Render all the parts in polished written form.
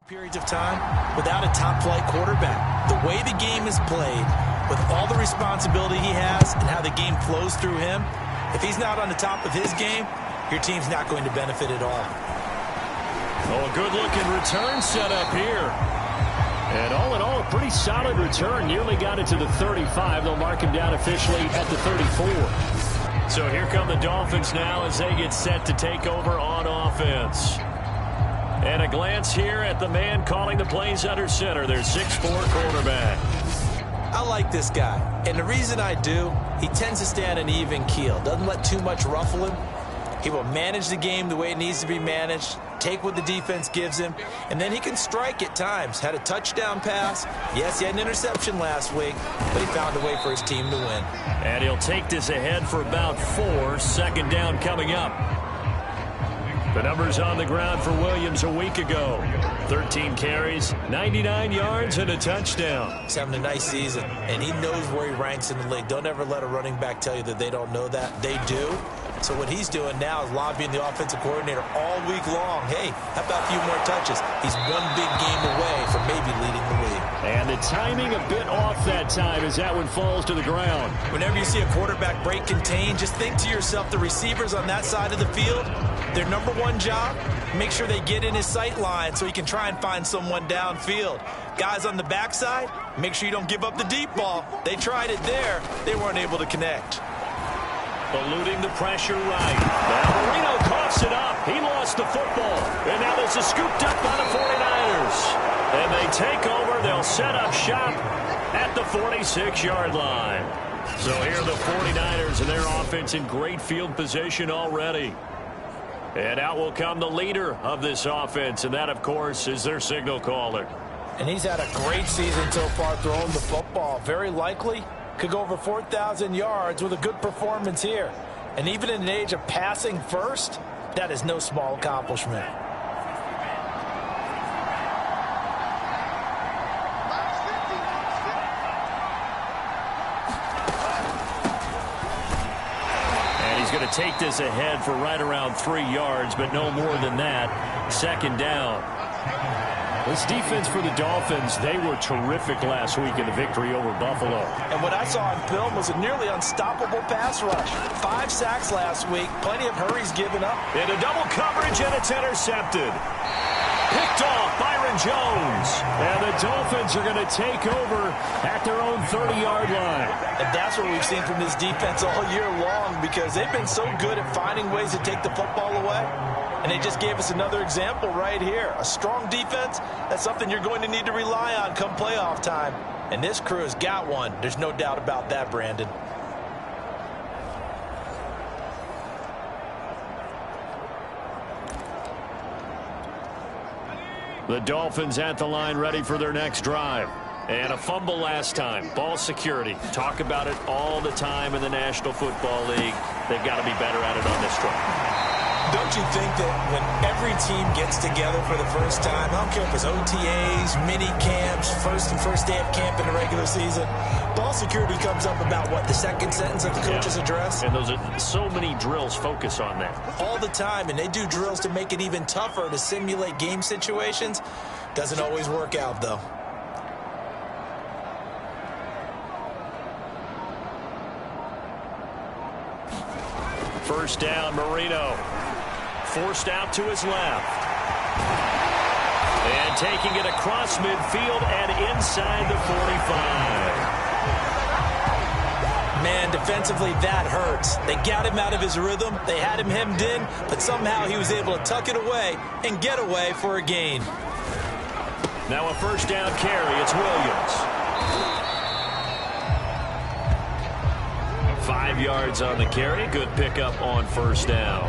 Periods of time without a top-flight quarterback. The way the game is played, with all the responsibility he has and how the game flows through him, if he's not on the top of his game, your team's not going to benefit at all. Oh, a good-looking return set up here. And all in all, a pretty solid return. Nearly got it to the 35. They'll mark him down officially at the 34. So here come the Dolphins now as they get set to take over on offense. And a glance here at the man calling the plays under center, their 6'4" quarterback. I like this guy, and the reason I do, he tends to stay on an even keel. Doesn't let too much ruffle him. He will manage the game the way it needs to be managed, take what the defense gives him, and then he can strike at times. Had a touchdown pass. Yes, he had an interception last week, but he found a way for his team to win. And he'll take this ahead for about 4. Second down coming up. The numbers on the ground for Williams a week ago. 13 carries, 99 yards, and a touchdown. He's having a nice season, and he knows where he ranks in the league. Don't ever let a running back tell you that they don't know that. They do. So what he's doing now is lobbying the offensive coordinator all week long. Hey, how about a few more touches? He's one big game away from maybe leading the league. And the timing a bit off that time as that one falls to the ground. Whenever you see a quarterback break contain, just think to yourself, the receivers on that side of the field, their number one job, make sure they get in his sight line so he can try and find someone downfield. Guys on the backside, make sure you don't give up the deep ball. They tried it there. They weren't able to connect. Eluding the pressure right. Now Marino coughs it up. He lost the football. And now this is scooped up by the 49ers. And they take over. They'll set up shop at the 46-yard line. So here are the 49ers and their offense in great field position already. And out will come the leader of this offense, and that, of course, is their signal caller. And he's had a great season so far throwing the football. Very likely could go over 4,000 yards with a good performance here. And even in an age of passing first, that is no small accomplishment. Going to take this ahead for right around 3 yards, but no more than that. Second down. This defense for the Dolphins, they were terrific last week in the victory over Buffalo. And what I saw on film was a nearly unstoppable pass rush. 5 sacks last week, plenty of hurries given up. Into double coverage, and it's intercepted. Picked off Byron Jones. And the Dolphins are going to take over at their own 30-yard line. And that's what we've seen from this defense all year long, because they've been so good at finding ways to take the football away. And they just gave us another example right here. A strong defense, that's something you're going to need to rely on come playoff time. And this crew has got one. There's no doubt about that, Brandon. The Dolphins at the line ready for their next drive. And a fumble last time. Ball security. Talk about it all the time in the National Football League. They've got to be better at it on this drive. Don't you think that when every team gets together for the first time, I don't care if it's OTAs, mini camps, first day of camp in the regular season, ball security comes up about, what, the second sentence of the coach's address? And those are so many drills focus on that. All the time, and they do drills to make it even tougher to simulate game situations. Doesn't always work out, though. First down, Marino. Forced out to his left. And taking it across midfield and inside the 45. Man, defensively, that hurts. They got him out of his rhythm. They had him hemmed in, but somehow he was able to tuck it away and get away for a gain. Now a first down carry. It's Williams. 5 yards on the carry. Good pickup on first down.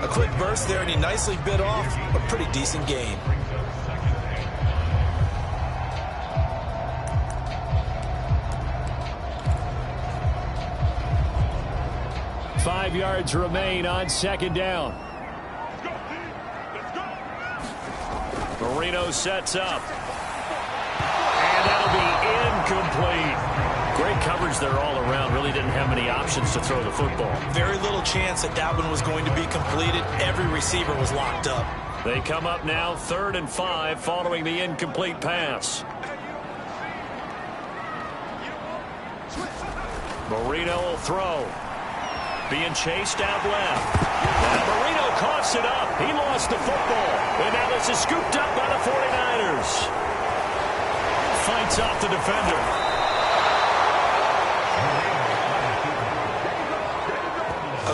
A quick burst there, and he nicely bit off a pretty decent gain. Five yards remain on second down. Marino sets up. And that'll be incomplete. Great coverage there all around. Really didn't have many options to throw the football. Very little chance that that one was going to be completed. Every receiver was locked up. They come up now 3rd and 5 following the incomplete pass. Marino will throw. Being chased out left. And Marino coughs it up. He lost the football. And now this is scooped up by the 49ers. Fights off the defender.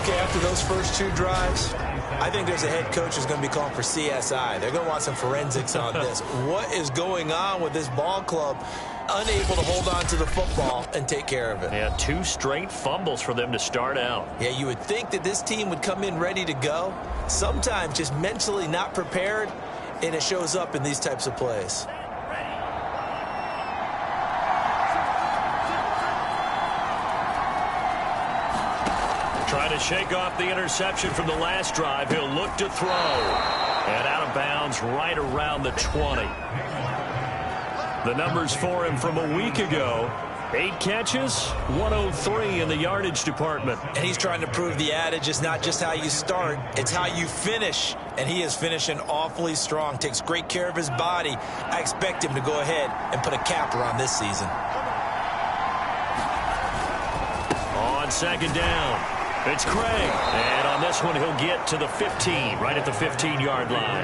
Okay, after those first 2 drives, I think there's a head coach who's going to be calling for CSI. They're going to want some forensics on this. What is going on with this ball club? Unable to hold on to the football and take care of it. Yeah, 2 straight fumbles for them to start out. Yeah, you would think that this team would come in ready to go. Sometimes just mentally not prepared, and it shows up in these types of plays. Trying to shake off the interception from the last drive. He'll look to throw. And out of bounds right around the 20. The numbers for him from a week ago. 8 catches, 103 in the yardage department. And he's trying to prove the adage is not just how you start, it's how you finish. And he is finishing awfully strong. Takes great care of his body. I expect him to go ahead and put a capper on this season. On 2nd down. It's Craig, and on this one he'll get to the 15, right at the 15-yard line.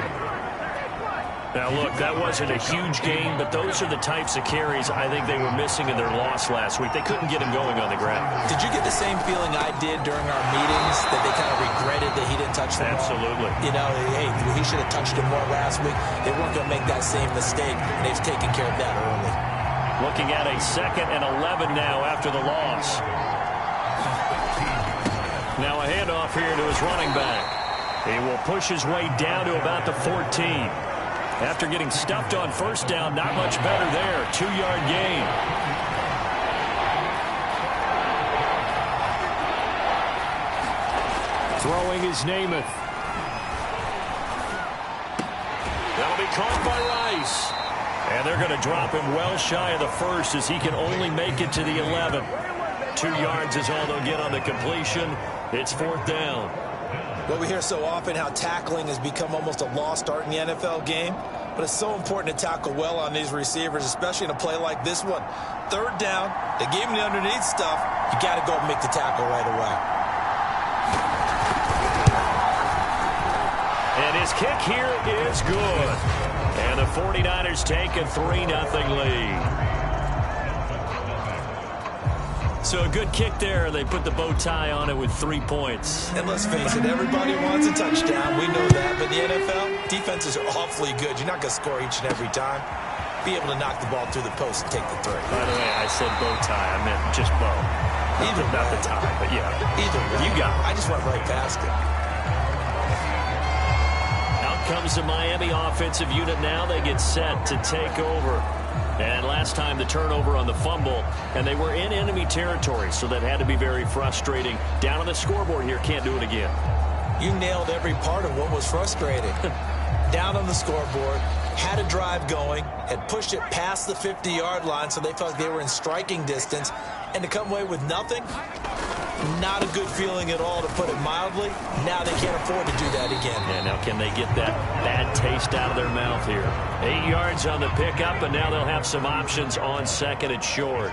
Now look, that wasn't a huge gain, but those are the types of carries I think they were missing in their loss last week. They couldn't get him going on the ground. Did you get the same feeling I did during our meetings, that they kind of regretted that he didn't touch the ball? Absolutely. You know, hey, he should have touched him more last week. They weren't going to make that same mistake, and they've taken care of that early. Looking at a 2nd and 11 now after the loss. Now a handoff here to his running back. He will push his way down to about the 14. After getting stuffed on 1st down, not much better there. 2-yard gain. Throwing is Namath. That'll be caught by Rice. And they're going to drop him well shy of the 1st as he can only make it to the 11. 2 yards is all they'll get on the completion. It's 4th down. Well, we hear so often how tackling has become almost a lost art in the NFL game, but it's so important to tackle well on these receivers, especially in a play like this one. 3rd down, they gave him the underneath stuff. You got to go and make the tackle right away. And his kick here is good. And the 49ers take a 3-0 lead. So a good kick there. They put the bow tie on it with 3 points. And let's face it, everybody wants a touchdown. We know that. But in the NFL, defenses are awfully good. You're not going to score each and every time. Be able to knock the ball through the post and take the 3. By the way, I said bow tie. I meant just bow. Not the tie, but yeah. Either way. You got it. I just went right past it. Out comes the Miami offensive unit now. They get set to take over. And last time the turnover on the fumble, and they were in enemy territory, so that had to be very frustrating. Down on the scoreboard here, can't do it again. You nailed every part of what was frustrating. Down on the scoreboard, had a drive going, had pushed it past the 50-yard line, so they felt like they were in striking distance, and to come away with nothing, not a good feeling at all, to put it mildly. Now they can't afford to do that again. Yeah, now can they get that bad taste out of their mouth here? 8 yards on the pickup, and now they'll have some options on 2nd and short.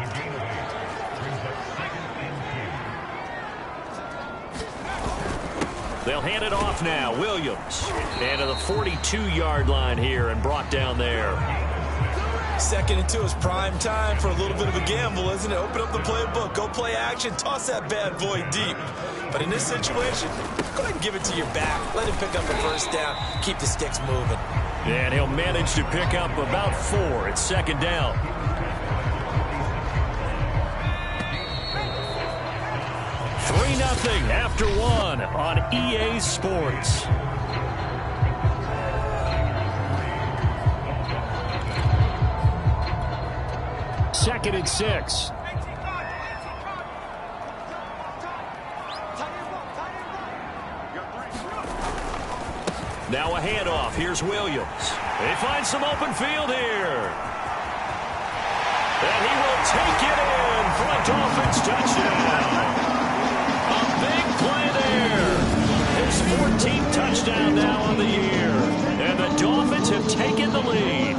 They'll hand it off now. Williams. And to the 42-yard line here and brought down there. 2nd and 2 is prime time for a little bit of a gamble, isn't it? Open up the playbook, go play action, toss that bad boy deep. But in this situation, go ahead and give it to your back. Let him pick up a 1st down. Keep the sticks moving. And he'll manage to pick up about 4. It's 2nd down. Nothing after 1 on EA Sports. Second and 6. Now a handoff. Here's Williams. They find some open field here. And he will take it in for a Dolphins touchdown. A big play there. His 14th touchdown now on the year. Dolphins have taken the lead.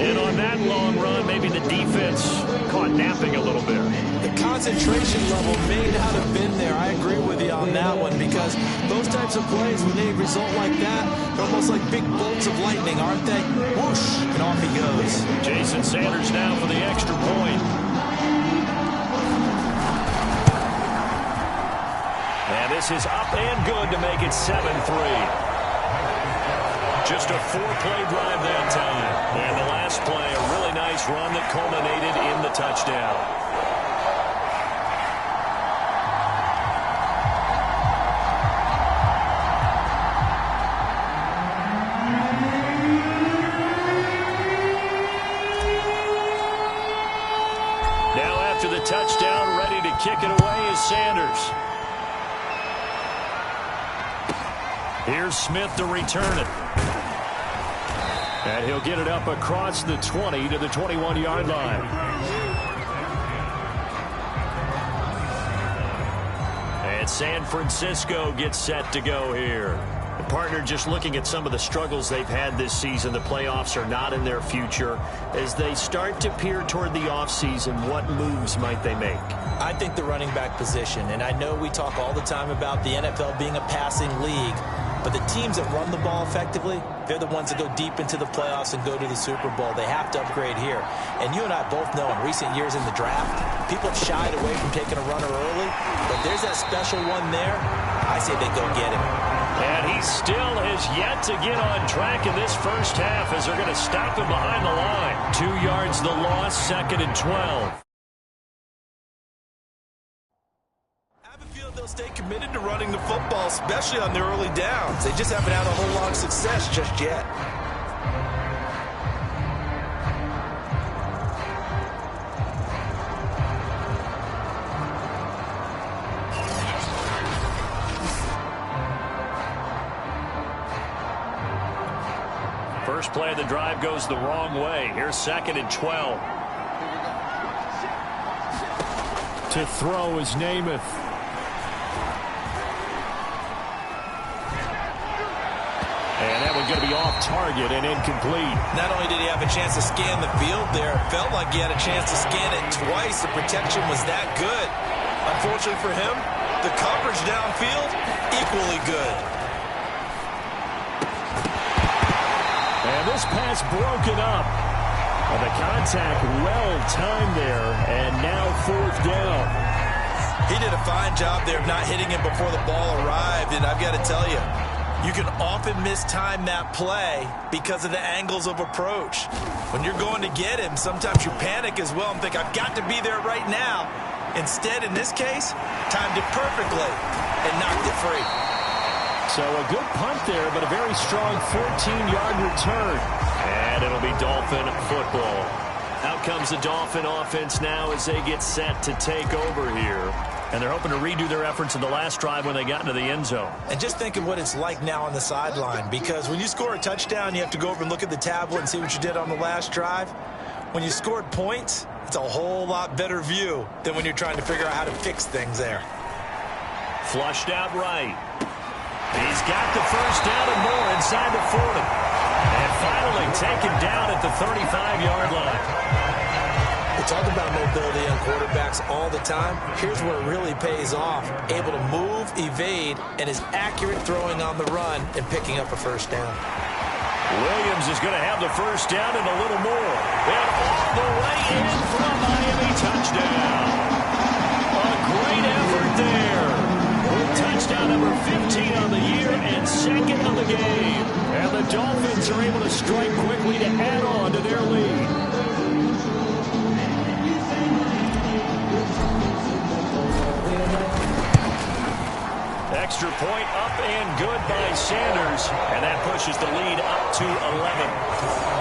And on that long run, maybe the defense caught napping a little bit. The concentration level may not have been there. I agree with you on that one, because those types of plays, when they result like that, they're almost like big bolts of lightning, aren't they? Whoosh, and off he goes. Jason Sanders now for the extra point. And this is up and good to make it 7-3. Just a 4-play drive that time. And the last play, a really nice run that culminated in the touchdown. Now after the touchdown, ready to kick it away is Sanders. Here's Smith to return it. And he'll get it up across the 20 to the 21-yard line. And San Francisco gets set to go here. The partner, just looking at some of the struggles they've had this season, the playoffs are not in their future. As they start to peer toward the offseason, what moves might they make? I think the running back position, and I know we talk all the time about the NFL being a passing league, but the teams that run the ball effectively, they're the ones that go deep into the playoffs and go to the Super Bowl. They have to upgrade here. And you and I both know in recent years in the draft, people have shied away from taking a runner early, but there's that special one there. I say they go get him. And he still has yet to get on track in this first half as they're going to stop him behind the line. 2 yards the loss, 2nd and 12. They'll stay committed to running the football, especially on their early downs. They just haven't had a whole lot of success just yet. First play of the drive goes the wrong way. Here's 2nd and 12. To throw is Namath. And that one's going to be off target and incomplete. Not only did he have a chance to scan the field there, it felt like he had a chance to scan it twice. The protection was that good. Unfortunately for him, the coverage downfield, equally good. And this pass broken up. And the contact well timed there, and now 4th down. He did a fine job there of not hitting him before the ball arrived, and I've got to tell you, you can often mistime that play because of the angles of approach. When you're going to get him, sometimes you panic as well and think, I've got to be there right now. Instead, in this case, timed it perfectly and knocked it free. So a good punt there, but a very strong 14-yard return. And it'll be Dolphin football. Out comes the Dolphin offense now as they get set to take over here. And they're hoping to redo their efforts in the last drive when they got into the end zone. And just think of what it's like now on the sideline, because when you score a touchdown, you have to go over and look at the tablet and see what you did on the last drive. When you scored points, it's a whole lot better view than when you're trying to figure out how to fix things there. Flushed out right. He's got the first down and more inside the 40. And finally taken down at the 35-yard line. We talk about mobility on quarterbacks all the time. Here's where it really pays off. Able to move, evade, and is accurate throwing on the run and picking up a first down. Williams is going to have the first down and a little more. And all the way in for a Miami touchdown. A great effort there. With touchdown number 15 on the year and 2nd on the game. And the Dolphins are able to strike quickly to add on to their lead. Extra point up and good by Sanders. And that pushes the lead up to 11.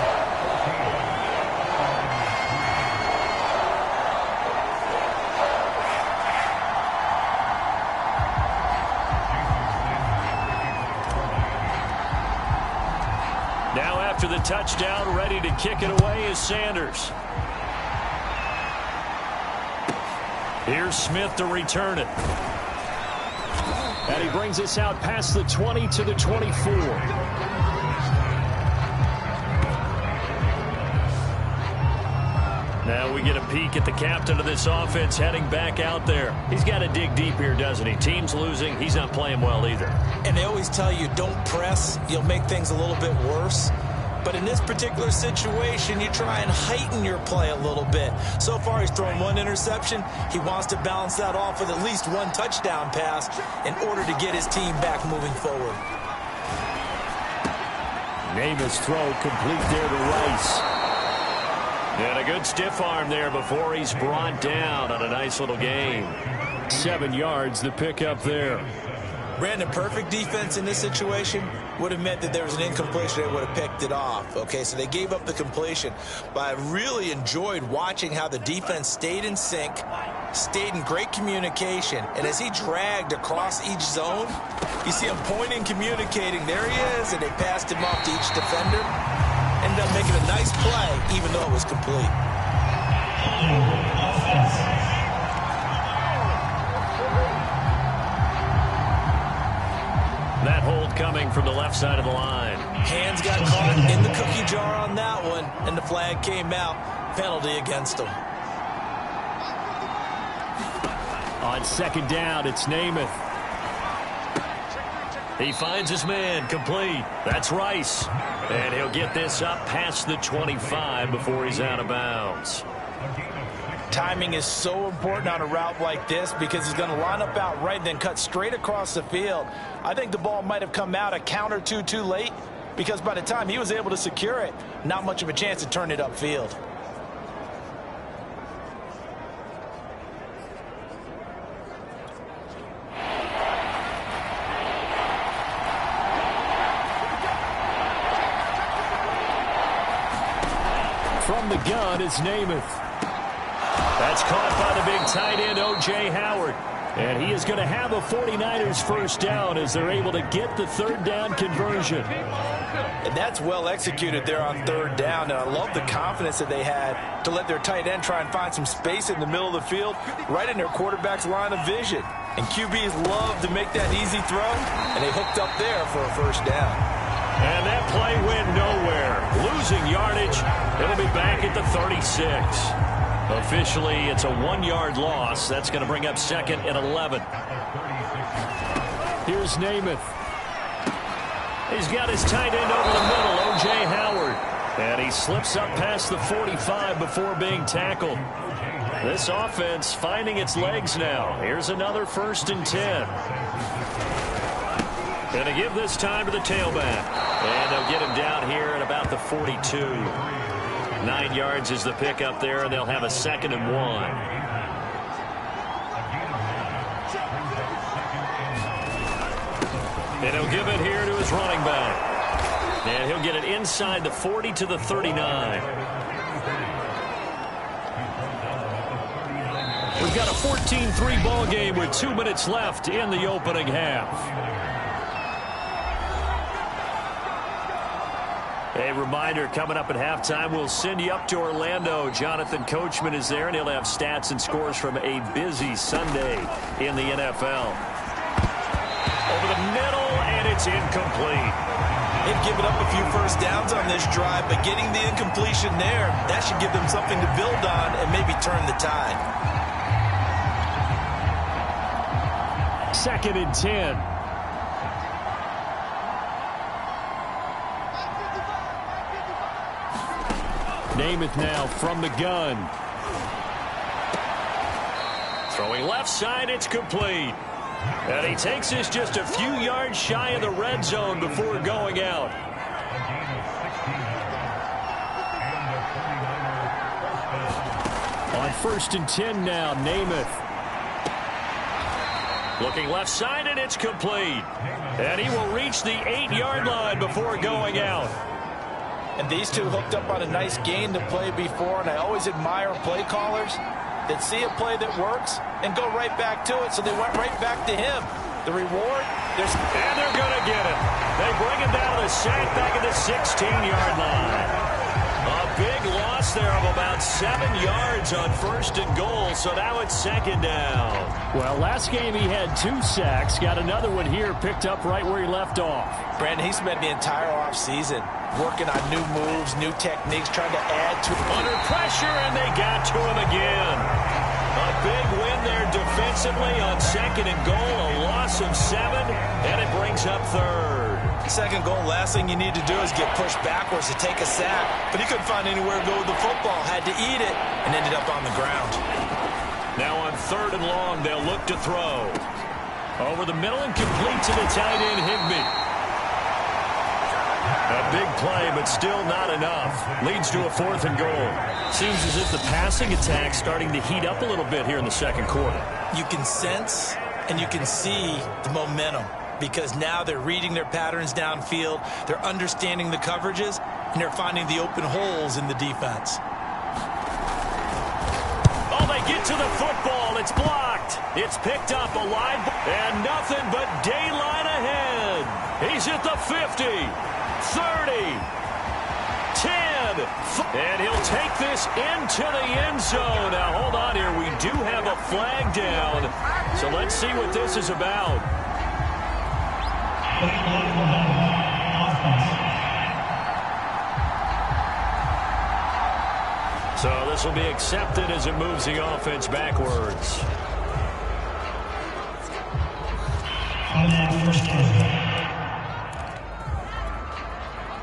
Now after the touchdown, ready to kick it away is Sanders. Here's Smith to return it. And he brings us out past the 20 to the 24. Now we get a peek at the captain of this offense heading back out there. He's got to dig deep here, doesn't he? Team's losing. He's not playing well either. And they always tell you, don't press. You'll make things a little bit worse. But in this particular situation, you try and heighten your play a little bit. So far, he's thrown one interception. He wants to balance that off with at least one touchdown pass in order to get his team back moving forward. Namath's throw complete there to Rice. And a good stiff arm there before he's brought down on a nice little gain. 7 yards, the pickup there. Brandon, perfect defense in this situation would have meant that there was an incompletion. They would have picked it off. Okay, so they gave up the completion. But I really enjoyed watching how the defense stayed in sync, stayed in great communication. And as he dragged across each zone, you see him pointing, communicating. There he is, and they passed him off to each defender. Ended up making a nice play, even though it was complete. That hold coming from the left side of the line. Hands got caught in the cookie jar on that one, and the flag came out. Penalty against them. On second down, it's Namath. He finds his man, complete. That's Rice. And he'll get this up past the 25 before he's out of bounds. Timing is so important on a route like this because he's going to line up out right, then cut straight across the field. I think the ball might have come out a count or two too late because by the time he was able to secure it, not much of a chance to turn it upfield. From the gun is Namath. That's caught by the big tight end, O.J. Howard. And he is going to have a 49ers first down as they're able to get the third down conversion. And that's well executed there on third down. And I love the confidence that they had to let their tight end try and find some space in the middle of the field, right in their quarterback's line of vision. And QBs love to make that easy throw, and they hooked up there for a first down. And that play went nowhere. Losing yardage. It'll be back at the 36. Officially, it's a 1-yard loss. That's going to bring up second and 11. Here's Namath. He's got his tight end over the middle, O.J. Howard. And he slips up past the 45 before being tackled. This offense finding its legs now. Here's another 1st and 10. Going to give this time to the tailback. And they'll get him down here at about the 42. 9 yards is the pickup there, and they'll have a 2nd and 1. And he'll give it here to his running back. And he'll get it inside the 40 to the 39. We've got a 14-3 ball game with 2 minutes left in the opening half. A reminder, coming up at halftime, we'll send you up to Orlando. Jonathan Coachman is there, and he'll have stats and scores from a busy Sunday in the NFL. Over the middle, and it's incomplete. They've given up a few first downs on this drive, but getting the incompletion there, that should give them something to build on and maybe turn the tide. 2nd and 10. Namath now from the gun. Throwing left side, it's complete. And he takes this just a few yards shy of the red zone before going out. On 1st and 10 now, Namath. Looking left side, and it's complete. And he will reach the 8-yard line before going out. And these two hooked up on a nice gain to play before, and I always admire play callers that see a play that works and go right back to it, so they went right back to him. The reward, and they're going to get it. They bring him down to the sack back at the 16-yard line. A big loss there of about 7 yards on 1st and goal, so now it's 2nd down. Well, last game he had 2 sacks. Got another one here picked up right where he left off. Brandon, he spent the entire offseason working on new moves, new techniques, trying to add to it. Under pressure, and they got to him again. A big win there defensively on 2nd and goal, a loss of 7, and it brings up 3rd. Second goal, last thing you need to do is get pushed backwards to take a sack. But he couldn't find anywhere to go with the football, had to eat it, and ended up on the ground. Now on 3rd and long, they'll look to throw. Over the middle and complete to the tight end, Higbee. A big play, but still not enough. Leads to a 4th and goal. Seems as if the passing attack's starting to heat up a little bit here in the second quarter. You can sense and you can see the momentum because now they're reading their patterns downfield, they're understanding the coverages, and they're finding the open holes in the defense. Oh, they get to the football. It's blocked. It's picked up alive, and nothing but daylight ahead. He's at the 50. 30, 10, and he'll take this into the end zone. Now, hold on here. We do have a flag down, so let's see what this is about. So this will be accepted as it moves the offense backwards.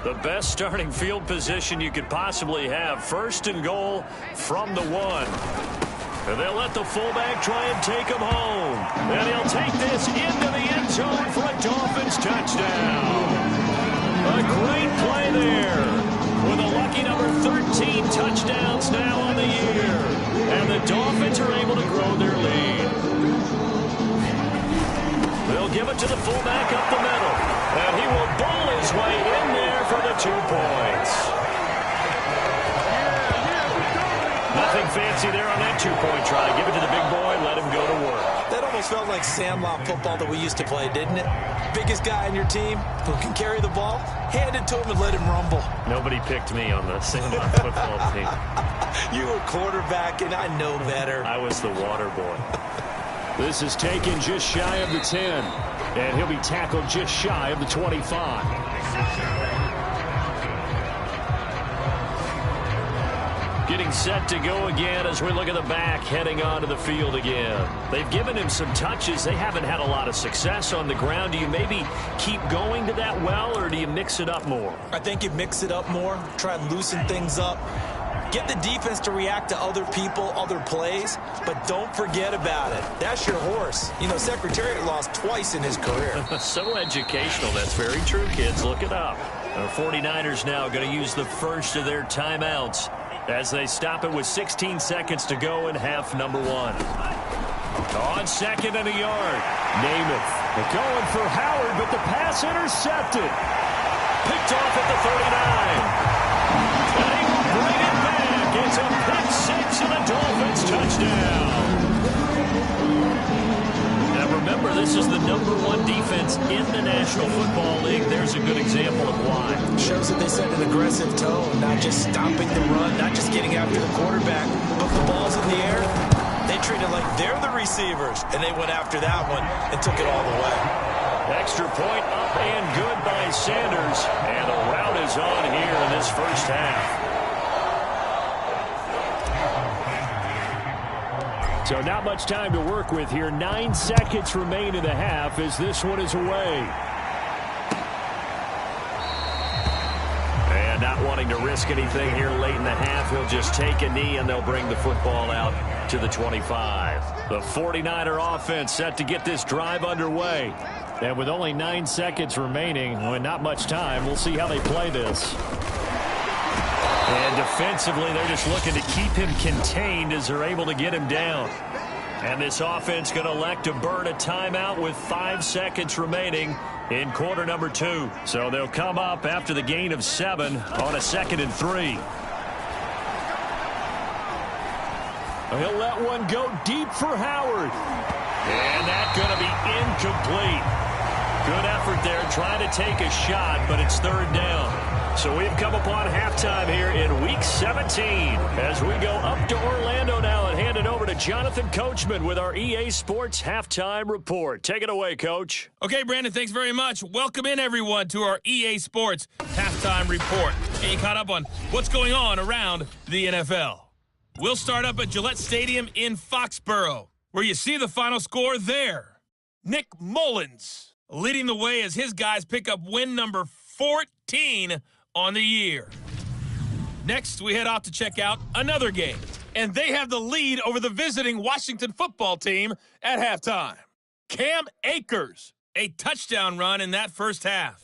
The best starting field position you could possibly have. 1st and goal from the 1. And they'll let the fullback try and take him home. And he'll take this into the end zone for a Dolphins touchdown. A great play there. With a lucky number 13 touchdowns now on the year. And the Dolphins are able to grow their lead. They'll give it to the fullback up the middle. And he will bowl his way in there for the 2 points. Nothing fancy there on that 2-point try. Give it to the big boy, let him go to work. That almost felt like sandlot football that we used to play, didn't it? Biggest guy on your team who can carry the ball, hand it to him and let him rumble. Nobody picked me on the sandlot football team. You were quarterback, and I know better. I was the water boy. This is taken just shy of the 10. And he'll be tackled just shy of the 25. Getting set to go again as we look at the back heading onto the field again. They've given him some touches. They haven't had a lot of success on the ground. Do you maybe keep going to that well, or do you mix it up more? I think you mix it up more, try and loosen things up. Get the defense to react to other people, other plays, but don't forget about it. That's your horse. You know, Secretariat lost twice in his career. So educational. That's very true, kids. Look it up. The 49ers now going to use the first of their timeouts as they stop it with 16 seconds to go in half number 1. On 2nd and a yard. Namath going for Howard, but the pass intercepted. Picked off at the 39. And he will bring it back. It's a pick 6 and a Dolphins touchdown. Now remember, this is the #1 defense in the National Football League. There's a good example of why. Shows that they set an aggressive tone, not just stopping the run, not just getting after the quarterback, but the ball's in the air. They treat it like they're the receivers, and they went after that one and took it all the way. Extra point up and good by Sanders, and the route is on here in this first half. So not much time to work with here. 9 seconds remain in the half as this one is away. And not wanting to risk anything here late in the half, he'll just take a knee and they'll bring the football out to the 25. The 49er offense set to get this drive underway. And with only 9 seconds remaining, well, not much time, we'll see how they play this. And defensively, they're just looking to keep him contained as they're able to get him down. And this offense going to elect to burn a timeout with 5 seconds remaining in quarter number 2. So they'll come up after the gain of 7 on a 2nd and 3. He'll let one go deep for Howard. And that's going to be incomplete. Good effort there trying to take a shot, but it's 3rd down. So we've come upon halftime here in Week 17 as we go up to Orlando now and hand it over to Jonathan Coachman with our EA Sports Halftime Report. Take it away, Coach. Okay, Brandon, thanks very much. Welcome in, everyone, to our EA Sports Halftime Report. Getting caught up on what's going on around the NFL. We'll start up at Gillette Stadium in Foxborough, where you see the final score there. Nick Mullins leading the way as his guys pick up win number 14 on the year. Next, we head off to check out another game, and they have the lead over the visiting Washington football team at halftime. Cam Akers, a touchdown run in that first half.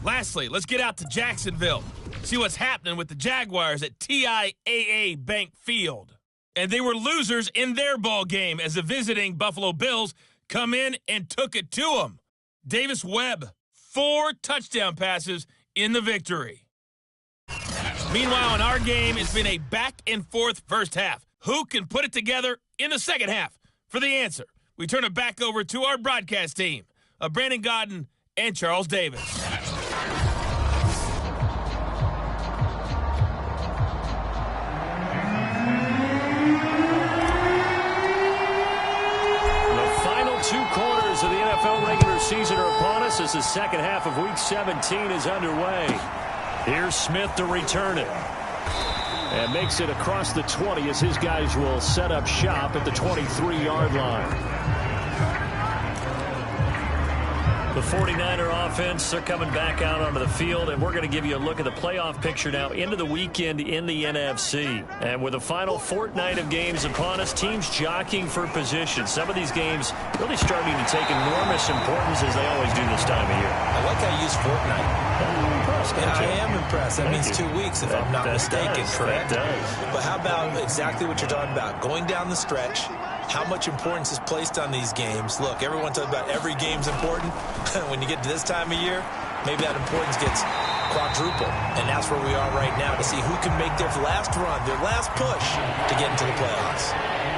Lastly, let's get out to Jacksonville, see what's happening with the Jaguars at TIAA Bank Field. And they were losers in their ball game as the visiting Buffalo Bills come in and took it to them. Davis Webb, 4 touchdown passes in the victory. Meanwhile, in our game, it's been a back-and-forth first half. Who can put it together in the second half? For the answer, we turn it back over to our broadcast team of Brandon Godden and Charles Davis. The final 2 quarters of the NFL regular season are upon us as the second half of Week 17 is underway. Here's Smith to return it. And makes it across the 20 as his guys will set up shop at the 23-yard line. The 49er offense, they're coming back out onto the field, and we're going to give you a look at the playoff picture now into the weekend in the NFC. And with the final fortnight of games upon us, teams jockeying for position. Some of these games really starting to take enormous importance as they always do this time of year. I like how you use fortnight. I'm impressed, Yeah, I am impressed. That means 2 weeks, if I'm not mistaken, correct? That does. But how about exactly what you're talking about? Going down the stretch, how much importance is placed on these games? Look, everyone talks about every game's important. When you get to this time of year, maybe that importance gets quadruple. And that's where we are right now to see who can make their last run, their last push to get into the playoffs.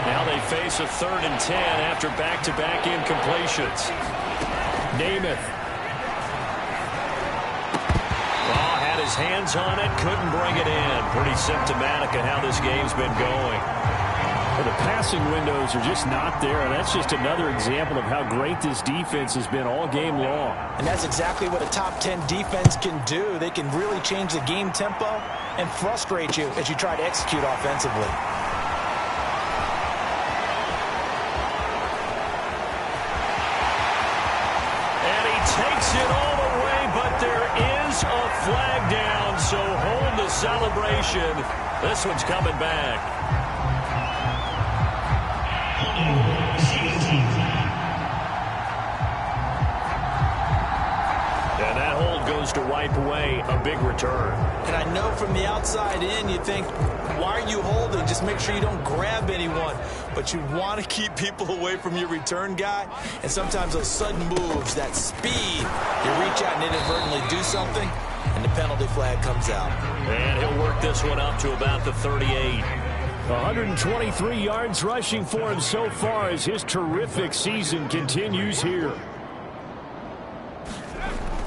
Now they face a 3rd and 10 after back-to-back incompletions. Namath. Had his hands on it, couldn't bring it in. Pretty symptomatic of how this game's been going. Well, the passing windows are just not there, and that's just another example of how great this defense has been all game long. And that's exactly what a top 10 defense can do. They can really change the game tempo and frustrate you as you try to execute offensively. And he takes it all the way, but there is a flag down, so hold the celebration. This one's coming back. And that hold goes to wipe away a big return. And I know from the outside in, you think, why are you holding? Just make sure you don't grab anyone. But you want to keep people away from your return guy. And sometimes those sudden moves, that speed, you reach out and inadvertently do something, and the penalty flag comes out. And he'll work this one up to about the 38. 123 yards rushing for him so far as his terrific season continues here.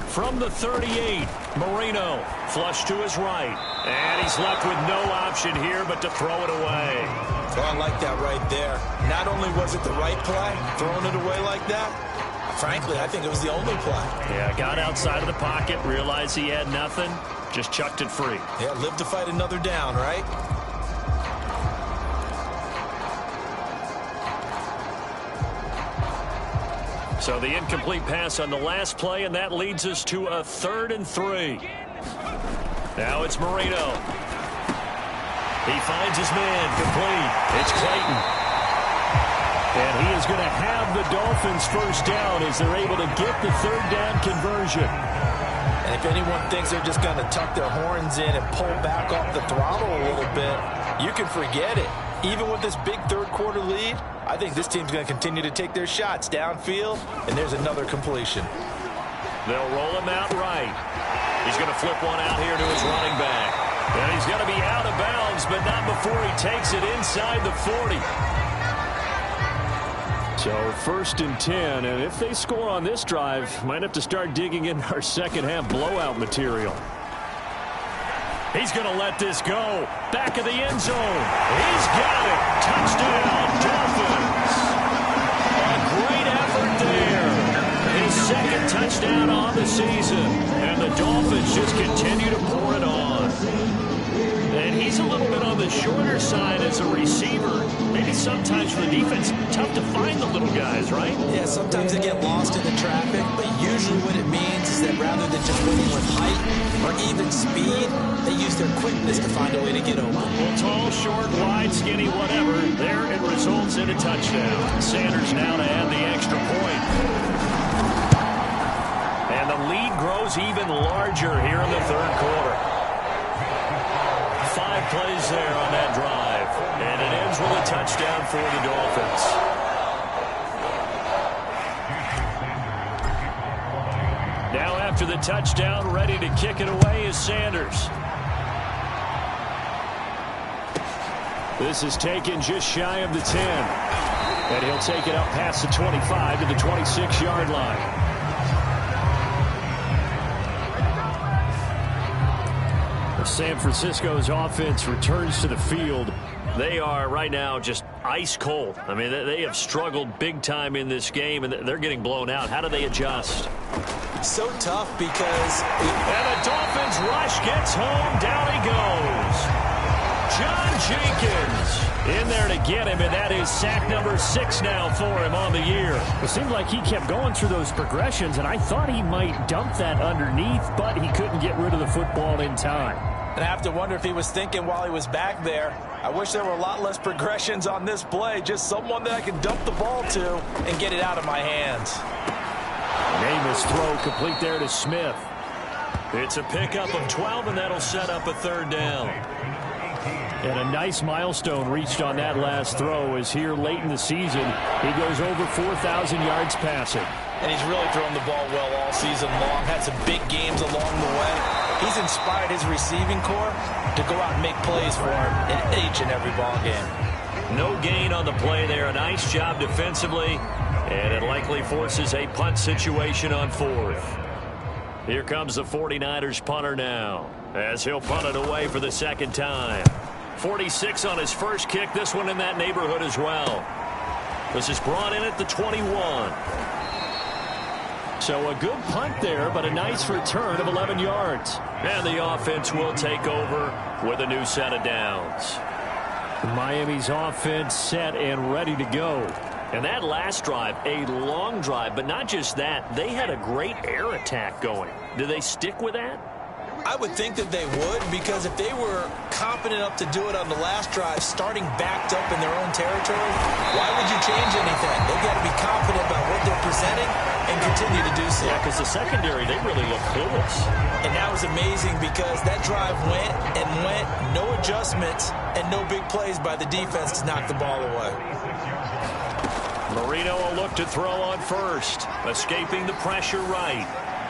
From the 38, Marino flush to his right. And he's left with no option here but to throw it away. Well, I like that right there. Not only was it the right play, throwing it away like that, frankly, I think it was the only play. Yeah, got outside of the pocket, realized he had nothing, just chucked it free. Yeah, live to fight another down, right? So the incomplete pass on the last play, and that leads us to a 3rd and 3. Now it's Marino. He finds his man, complete. It's Clayton. And he is going to have the Dolphins first down as they're able to get the 3rd down conversion. And if anyone thinks they're just going to tuck their horns in and pull back off the throttle a little bit, you can forget it. Even with this big 3rd quarter lead, I think this team's going to continue to take their shots downfield, and there's another completion. They'll roll him out right. He's going to flip one out here to his running back. And he's going to be out of bounds, but not before he takes it inside the 40. So 1st and 10, and if they score on this drive, might have to start digging in our second half blowout material. He's going to let this go. Back of the end zone. He's got it. Touchdown, Dolphins. A great effort there. His second touchdown on the season. And the Dolphins just continue to pour it on. And he's a little bit on the shorter side as a receiver. Maybe sometimes for the defense, tough to find the little guys, right? Yeah, sometimes they get lost in the traffic, but usually what it means is that rather than just winning with height or even speed, they use their quickness to find a way to get open. Well, tall, short, wide, skinny, whatever, there it results in a touchdown. Sanders now to add the extra point. And the lead grows even larger here in the third quarter. 5 plays there on that drive. And it ends with a touchdown for the Dolphins. Now after the touchdown, ready to kick it away is Sanders. This is taken just shy of the 10. And he'll take it up past the 25 to the 26-yard line. San Francisco's offense returns to the field. They are right now just ice cold. I mean, they have struggled big time in this game, and they're getting blown out. How do they adjust? So tough because... And the Dolphins rush gets home. Down he goes. John Jenkins in there to get him, and that is sack number 6 now for him on the year. It seemed like he kept going through those progressions, and I thought he might dump that underneath, but he couldn't get rid of the football in time. And I have to wonder if he was thinking while he was back there, I wish there were a lot less progressions on this play, just someone that I can dump the ball to and get it out of my hands. Amos throw complete there to Smith. It's a pickup of 12, and that'll set up a third down. And a nice milestone reached on that last throw as here late in the season, he goes over 4,000 yards passing. And he's really thrown the ball well all season long, had some big games along the way. He's inspired his receiving corps to go out and make plays for him in each and every ball game. No gain on the play there. A nice job defensively, and it likely forces a punt situation on 4th. Here comes the 49ers punter now, as he'll punt it away for the second time. 46 on his first kick, this one in that neighborhood as well. This is brought in at the 21. So a good punt there, but a nice return of 11 yards. And the offense will take over with a new set of downs. Miami's offense set and ready to go. And that last drive, a long drive, but not just that. They had a great air attack going. Do they stick with that? I would think that they would, because if they were confident enough to do it on the last drive, starting backed up in their own territory, why would you change anything? They've got to be confident about what they're presenting and continue to do so. Yeah, because the secondary, they really look clueless. And that was amazing because that drive went and went, no adjustments and no big plays by the defense to knock the ball away. Marino will look to throw on first, escaping the pressure right.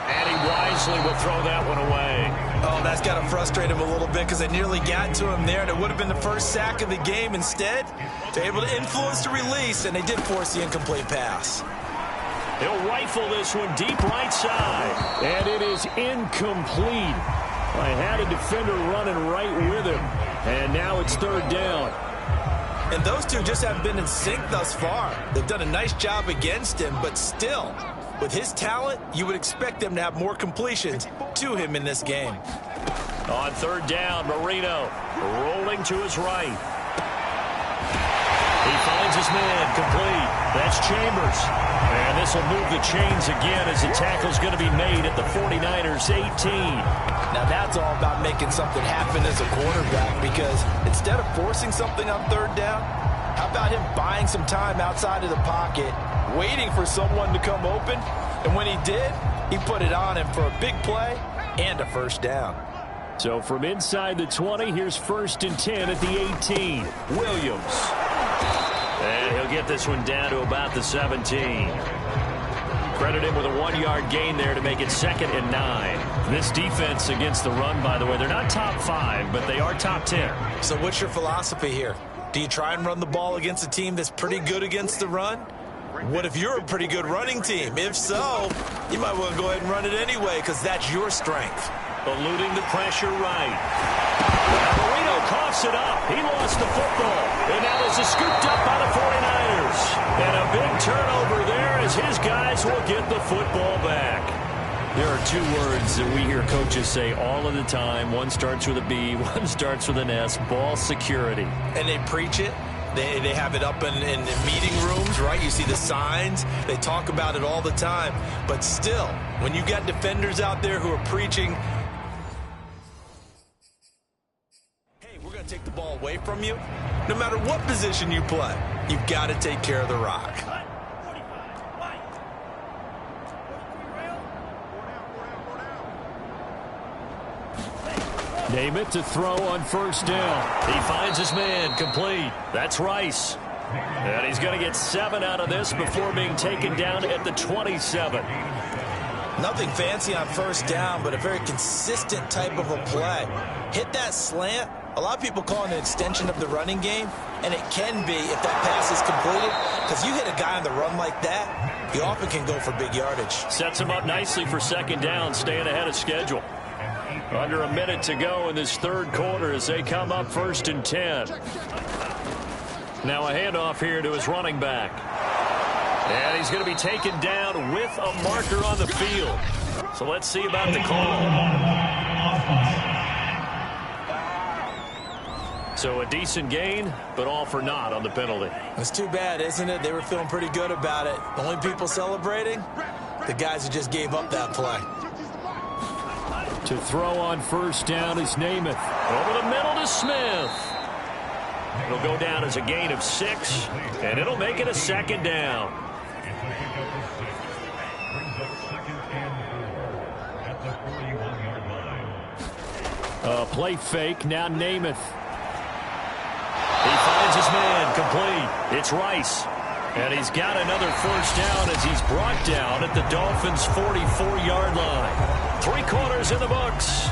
And he wisely will throw that one away. Oh, that's got to frustrate him a little bit because they nearly got to him there, and it would have been the first sack of the game. Instead, they're able to influence the release, and they did force the incomplete pass. He'll rifle this one deep right side. And it is incomplete. I had a defender running right with him. And now it's third down. And those two just haven't been in sync thus far. They've done a nice job against him, but still, with his talent, you would expect them to have more completions to him in this game. On third down, Marino rolling to his right. He finds his man complete. That's Chambers. And this will move the chains again as the tackle's going to be made at the 49ers 18. Now that's all about making something happen as a quarterback, because instead of forcing something on third down, how about him buying some time outside of the pocket, waiting for someone to come open, and when he did, he put it on him for a big play and a first down. So from inside the 20, here's 1st and 10 at the 18. Williams. And he'll get this one down to about the 17. Credit him with a 1-yard gain there to make it 2nd and 9. This defense against the run, by the way, they're not top 5, but they are top 10. So what's your philosophy here? Do you try and run the ball against a team that's pretty good against the run? What if you're a pretty good running team? If so, you might want to go ahead and run it anyway, because that's your strength. Eluding the pressure right. Marino coughs it up. He lost the football. And now this is scooped up by the 49ers. And a big turnover there as his guys will get the football back. There are two words that we hear coaches say all of the time. One starts with a B, one starts with an S. Ball security. And they preach it. They have it up in meeting rooms, right? You see the signs. They talk about it all the time. But still, when you got defenders out there who are preaching, hey, we're going to take the ball away from you. No matter what position you play, you've got to take care of the rock. Namath to throw on first down. He finds his man, complete. That's Rice. And he's going to get 7 out of this before being taken down at the 27. Nothing fancy on first down, but a very consistent type of a play. Hit that slant. A lot of people call it an extension of the running game, and it can be if that pass is completed, because you hit a guy on the run like that, he often can go for big yardage. Sets him up nicely for second down, staying ahead of schedule. Under a minute to go in this third quarter as they come up 1st and 10. Now a handoff here to his running back. And he's going to be taken down with a marker on the field. So let's see about the call. So a decent gain, but all for naught on the penalty. It's too bad, isn't it? They were feeling pretty good about it. The only people celebrating, the guys who just gave up that play. To throw on first down is Namath. Over the middle to Smith. It'll go down as a gain of 6, and it'll make it a second down. Play fake, now Namath. He finds his man, complete. It's Rice. And he's got another first down as he's brought down at the Dolphins' 44-yard line. 3 quarters in the books.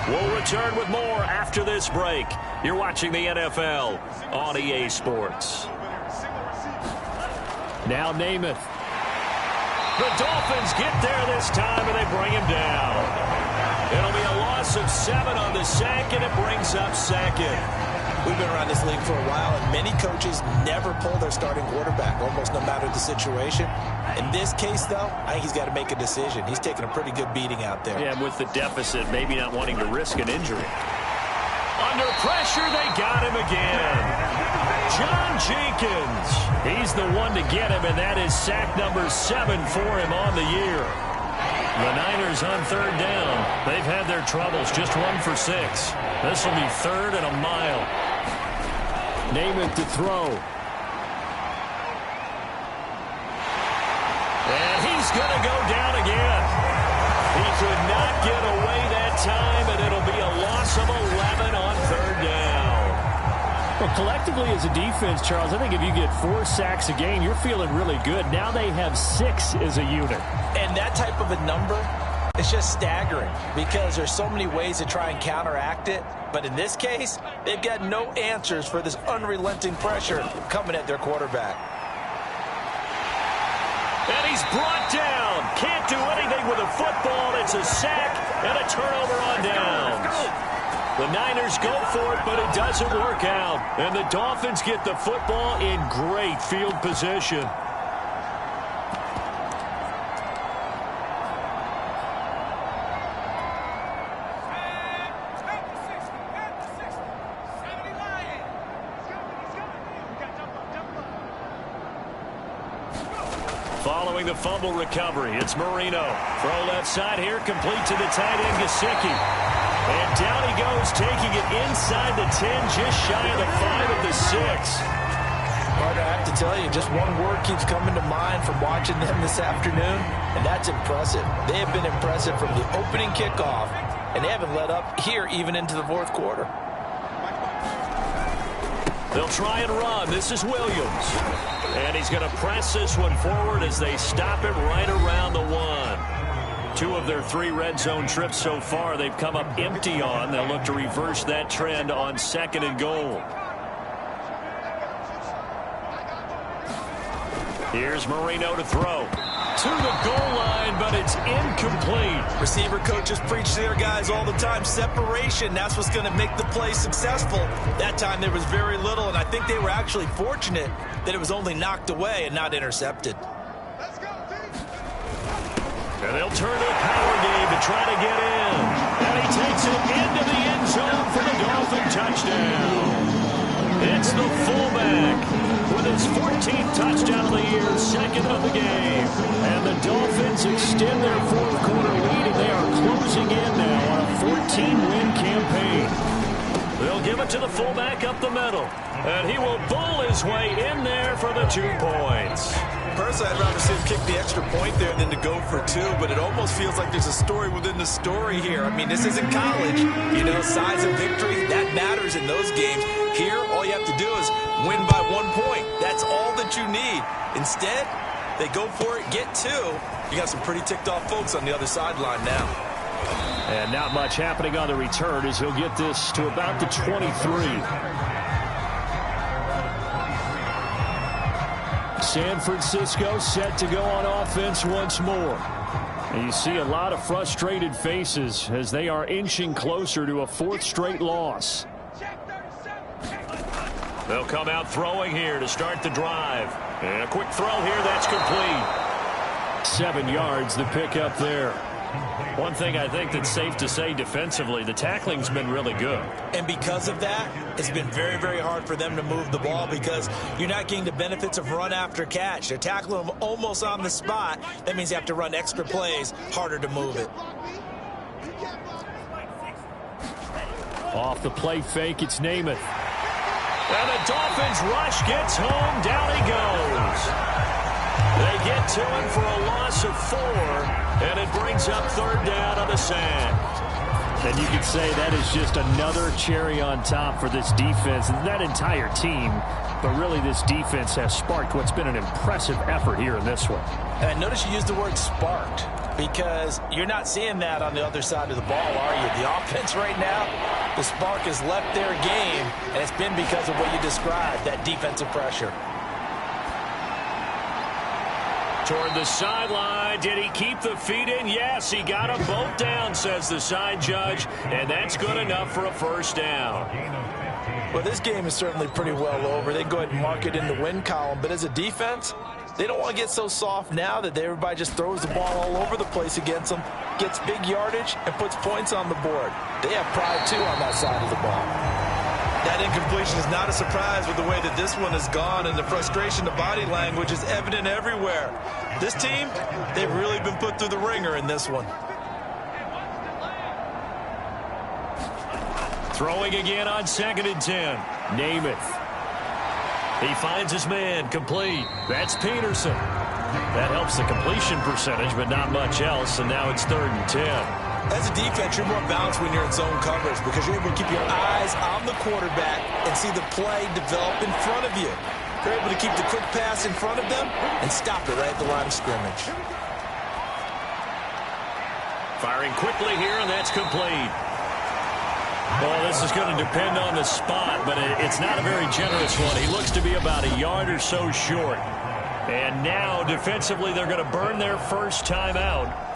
We'll return with more after this break. You're watching the NFL on EA Sports. Now Namath. The Dolphins get there this time, and they bring him down. It'll be a loss of 7 on the sack, and it brings up second. We've been around this league for a while, and many coaches never pull their starting quarterback, almost no matter the situation. In this case, though, I think he's got to make a decision. He's taking a pretty good beating out there. Yeah, with the deficit, maybe not wanting to risk an injury. Under pressure, they got him again. John Jenkins. He's the one to get him, and that is sack number 7 for him on the year. The Niners on third down. They've had their troubles, just 1 for 6. This will be 3rd and a mile. Namath to throw. And he's going to go down again. He could not get away that time, and it'll be a loss of 11 on third down. Well, collectively as a defense, Charles, I think if you get 4 sacks a game, you're feeling really good. Now they have 6 as a unit. And that type of a number, it's just staggering because there's so many ways to try and counteract it. But in this case, they've got no answers for this unrelenting pressure coming at their quarterback. And he's brought down. Can't do anything with a football. It's a sack and a turnover on downs. The Niners go for it, but it doesn't work out. And the Dolphins get the football in great field position. Following the fumble recovery, it's Marino. Throw left side here, complete to the tight end, Gesicki. And down he goes, taking it inside the 10, just shy of the 5 at the 6. Carter, I have to tell you, just one word keeps coming to mind from watching them this afternoon, and that's impressive. They have been impressive from the opening kickoff, and they haven't let up here even into the 4th quarter. They'll try and run. This is Williams. And he's going to press this one forward as they stop it right around the 1. 2 of their 3 red zone trips so far they've come up empty on. They'll look to reverse that trend on 2nd and goal. Here's Marino to throw. to the goal line, but it's incomplete. Receiver coaches preach to their guys all the time. Separation, that's what's going to make the play successful. That time there was very little, and I think they were actually fortunate that it was only knocked away and not intercepted. And they'll turn to a power game to try to get in. And he takes it into the end zone for the Dolphin touchdown. It's the fullback with his 14th touchdown of the year, second of the game. And the Dolphins extend their fourth quarter lead, and they are closing in now on a 14-win campaign. They'll give it to the fullback up the middle. And he will bull his way in there for the 2 points. Personally, I'd rather see him kick the extra point there than to go for 2, but it almost feels like there's a story within the story here. I mean, this isn't college. You know, size of victory, that matters in those games. Here, all you have to do is win by 1 point. That's all that you need. Instead, they go for it, get 2. You got some pretty ticked off folks on the other sideline now. And not much happening on the return as he'll get this to about the 23. San Francisco set to go on offense once more. And you see a lot of frustrated faces as they are inching closer to a 4th straight loss. They'll come out throwing here to start the drive. And a quick throw here, that's complete. 7 yards, the pickup there. One thing I think that's safe to say defensively, the tackling's been really good. And because of that, it's been very, very hard for them to move the ball because you're not getting the benefits of run after catch. They're tackling them almost on the spot. That means you have to run extra plays, harder to move it. Off the play fake, it's Namath. And the Dolphins rush gets home, down he goes. They get to him for a loss of 4, and it brings up 3rd down on the sack. And you could say that is just another cherry on top for this defense and that entire team. But really, this defense has sparked what's been an impressive effort here in this one. And I notice you used the word sparked because you're not seeing that on the other side of the ball, are you? The offense right now, the spark has left their game, and it's been because of what you described, that defensive pressure. Toward the sideline. Did he keep the feet in? Yes, he got them both down, says the side judge, and that's good enough for a 1st down. Well, this game is certainly pretty well over. They go ahead and mark it in the win column, but as a defense, they don't want to get so soft now that everybody just throws the ball all over the place against them, gets big yardage, and puts points on the board. They have pride, too, on that side of the ball. That incompletion is not a surprise with the way that this one has gone, and the frustration, the body language is evident everywhere. This team, they've really been put through the ringer in this one. Throwing again on 2nd and 10. Namath. He finds his man, complete. That's Peterson. That helps the completion percentage, but not much else, and now it's 3rd and 10. As a defense, you're more balanced when you're in zone coverage because you're able to keep your eyes on the quarterback and see the play develop in front of you. You're able to keep the quick pass in front of them and stop it right at the line of scrimmage. Firing quickly here, and that's complete. Well, this is going to depend on the spot, but it's not a very generous one. He looks to be about a yard or so short. And now, defensively, they're going to burn their first time out.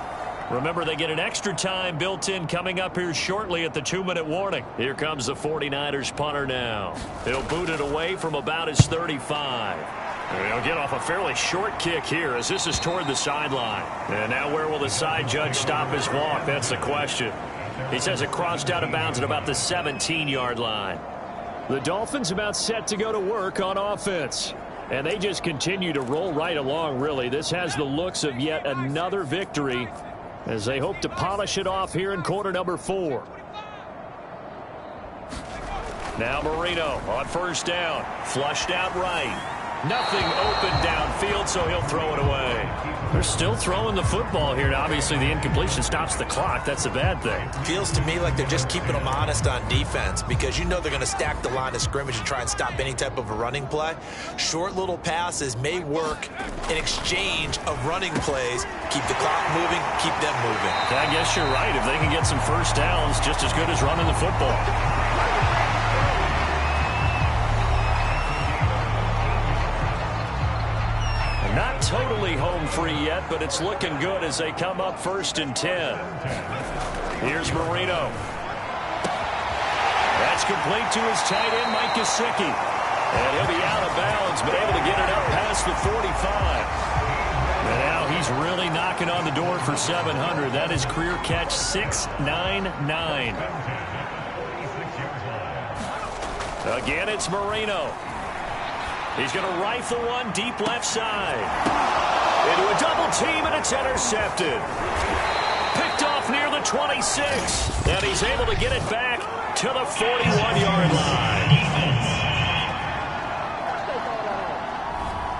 Remember, they get an extra time built in coming up here shortly at the 2-minute warning. Here comes the 49ers punter now. He'll boot it away from about his 35. And he'll get off a fairly short kick here as this is toward the sideline. And now where will the side judge stop his walk? That's the question. He says it crossed out of bounds at about the 17-yard line. The Dolphins about set to go to work on offense. And they just continue to roll right along, really. This has the looks of yet another victory as they hope to polish it off here in quarter number 4. Now Marino on 1st down. Flushed out right. Nothing open downfield, so he'll throw it away. They're still throwing the football here. Now, obviously, the incompletion stops the clock. That's a bad thing. Feels to me like they're just keeping them honest on defense because you know they're going to stack the line of scrimmage and try and stop any type of a running play. Short little passes may work in exchange of running plays. Keep the clock moving, keep them moving. I guess you're right. If they can get some 1st downs, just as good as running the football. Not not totally home free yet, but it's looking good as they come up 1st and 10. Here's Marino. That's complete to his tight end, Mike Gesicki. And he'll be out of bounds, but able to get it up past the 45. And now he's really knocking on the door for 700. That is career catch 699. Again, it's Marino. He's going to rifle one deep left side. Into a double team, and it's intercepted. Picked off near the 26. And he's able to get it back to the 41-yard line.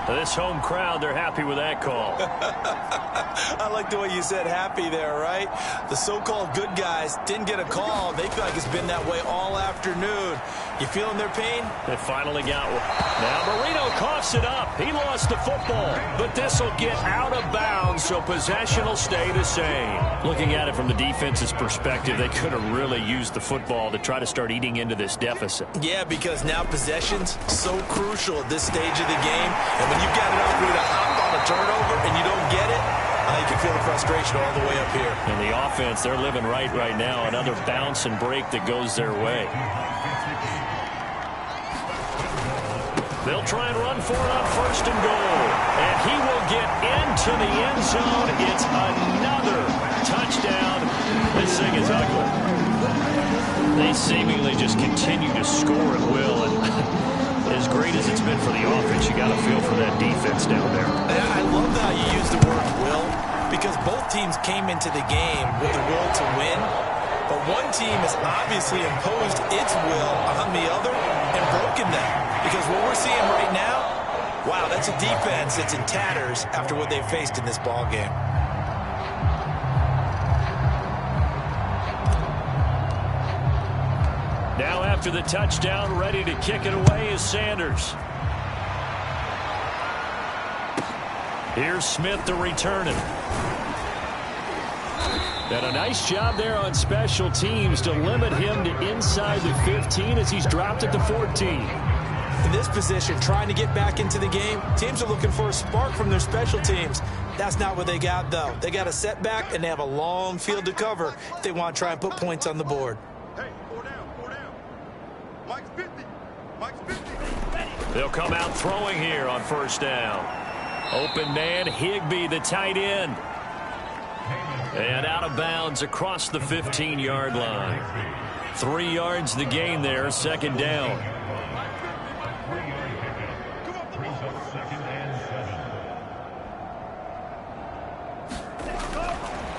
This home crowd, they're happy with that call. I like the way you said happy there, right? The so-called good guys didn't get a call. They feel like it's been that way all afternoon. You feeling their pain? They finally got one. Now Marino coughs it up. He lost the football, but this will get out of bounds, so possession will stay the same. Looking at it from the defense's perspective, they could have really used the football to try to start eating into this deficit. Yeah, because now possession's so crucial at this stage of the game. And when you've got an opportunity to hop on a turnover and you don't get it, you can feel the frustration all the way up here. And the offense, they're living right now. Another bounce and break that goes their way. They'll try and run for it on 1st and goal. And he will get into the end zone. It's another touchdown. This thing is ugly. They seemingly just continue to score at will. And as great as it's been for the offense, you got to feel for that defense down there. I love how you use the word will, because both teams came into the game with the will to win. But one team has obviously imposed its will on the other and broken them. Because what we're seeing right now, wow, that's a defense that's in tatters after what they've faced in this ball game. Now after the touchdown, ready to kick it away is Sanders. Here's Smith to return it. And a nice job there on special teams to limit him to inside the 15 as he's dropped at the 14. In this position, trying to get back into the game, teams are looking for a spark from their special teams. That's not what they got, though. They got a setback, and they have a long field to cover if they want to try and put points on the board. Hey, 4 down. Mike's 50. Mike's 50. They'll come out throwing here on 1st down. Open man, Higbee, the tight end. And out of bounds across the 15-yard line. 3 yards the gain there, 2nd down.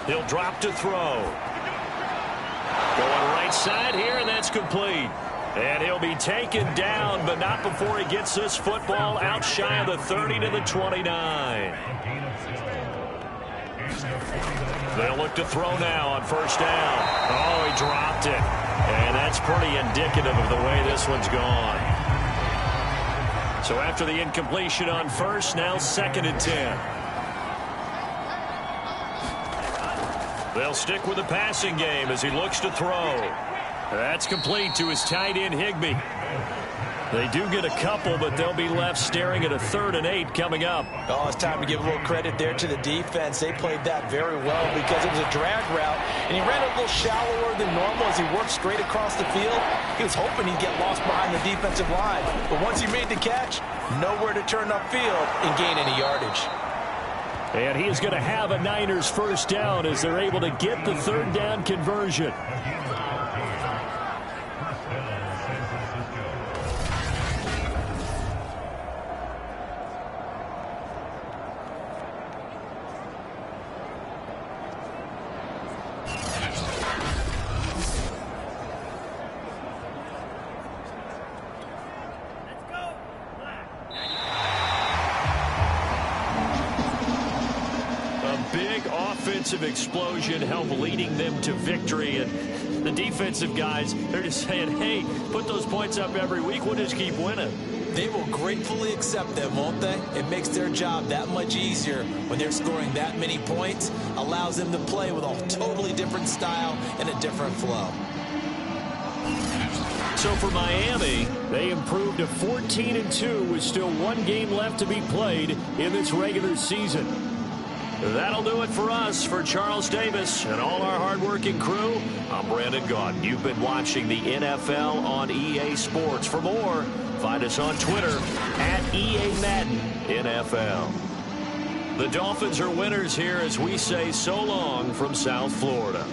He'll drop to throw. Going right side here, and that's complete. And he'll be taken down, but not before he gets this football out shy of the 30 to the 29. They'll look to throw now on 1st down. Oh, he dropped it. And that's pretty indicative of the way this one's gone. So after the incompletion on 1st, now 2nd and 10. They'll stick with the passing game as he looks to throw. That's complete to his tight end, Higbee. They do get a couple, but they'll be left staring at a 3rd and 8 coming up. Oh, it's time to give a little credit there to the defense. They played that very well because it was a drag route, and he ran a little shallower than normal as he worked straight across the field. He was hoping he'd get lost behind the defensive line, but once he made the catch, nowhere to turn upfield and gain any yardage. And he is going to have a Niners 1st down as they're able to get the 3rd down conversion. Explosion help leading them to victory, and the defensive guys, they're just saying, hey, put those points up every week, we'll just keep winning. They will gratefully accept them, won't they? It makes their job that much easier when they're scoring that many points, allows them to play with a totally different style and a different flow. So for Miami, they improved to 14-2 with still one game left to be played in this regular season. That'll do it for us. For Charles Davis and all our hardworking crew, I'm Brandon Gaudin. You've been watching the NFL on EA Sports. For more, find us on Twitter at EA Madden NFL. The Dolphins are winners here as we say so long from South Florida.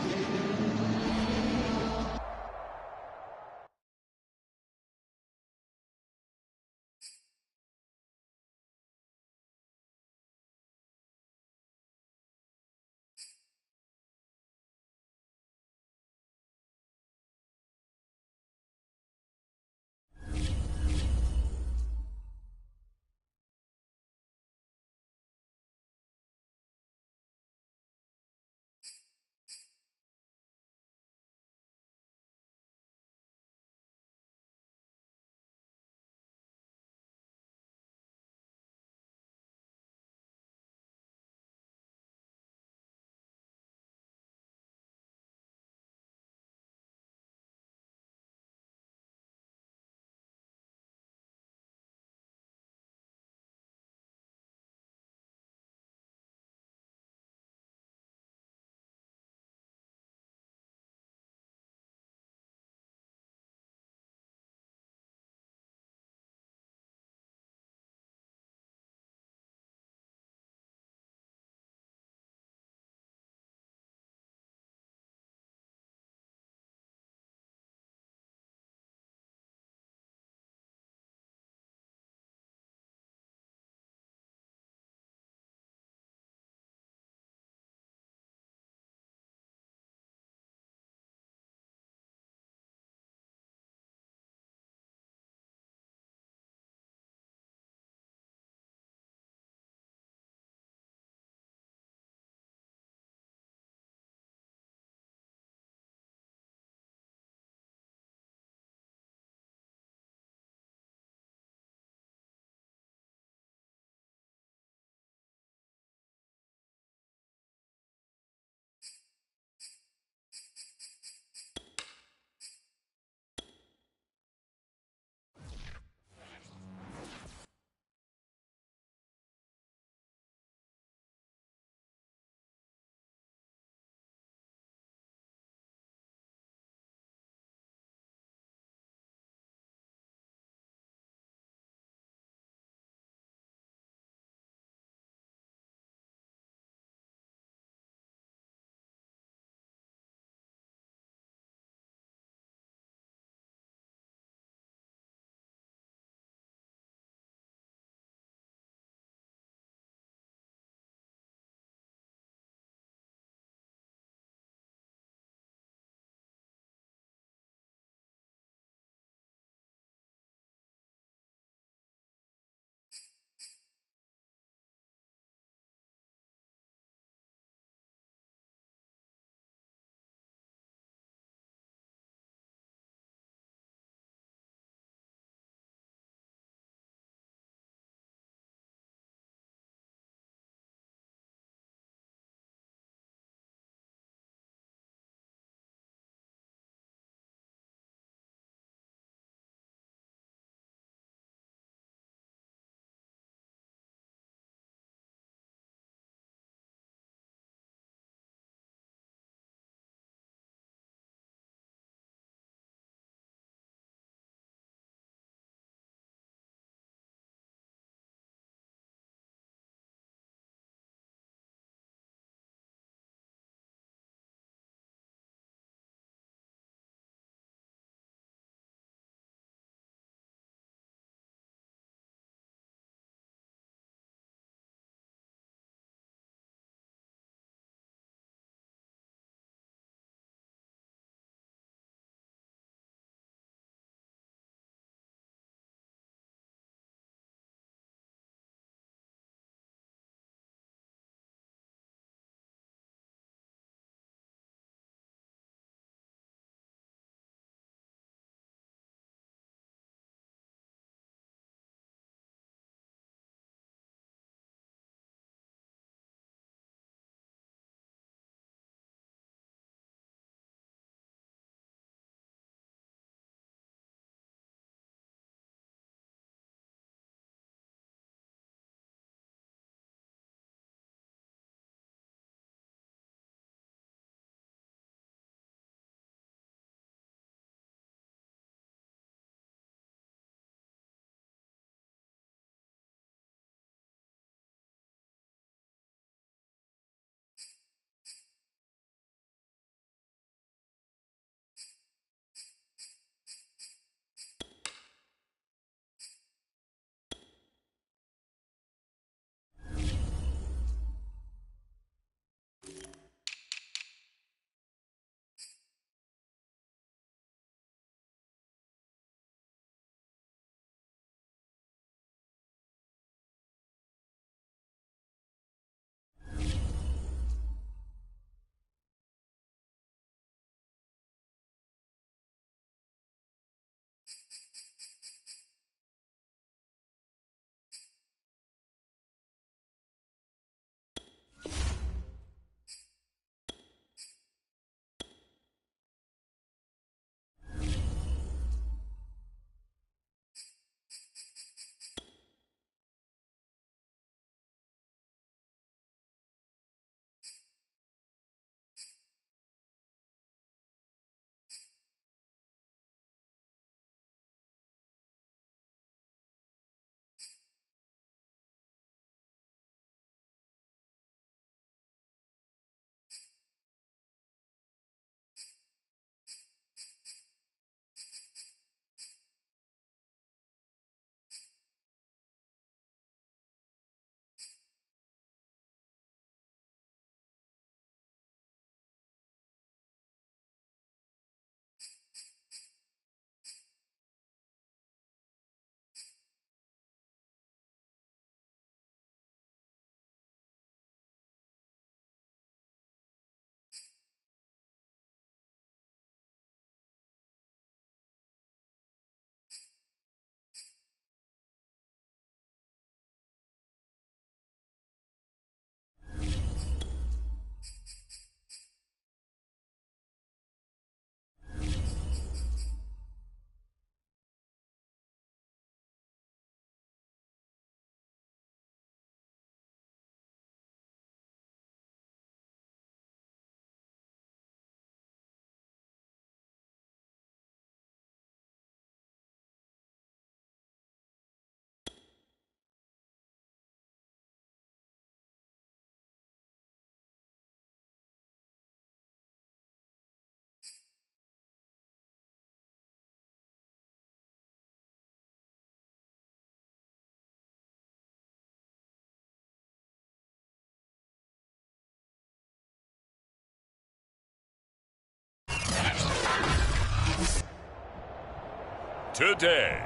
today.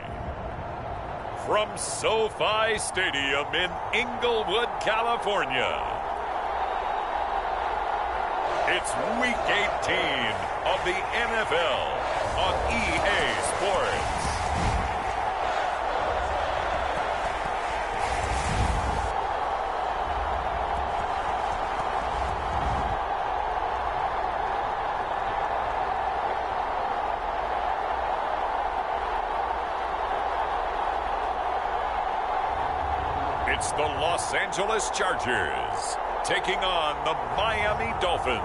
From SoFi Stadium in Inglewood, California, it's Week 18 of the NFL on EA Sports. It's the Los Angeles Chargers taking on the Miami Dolphins.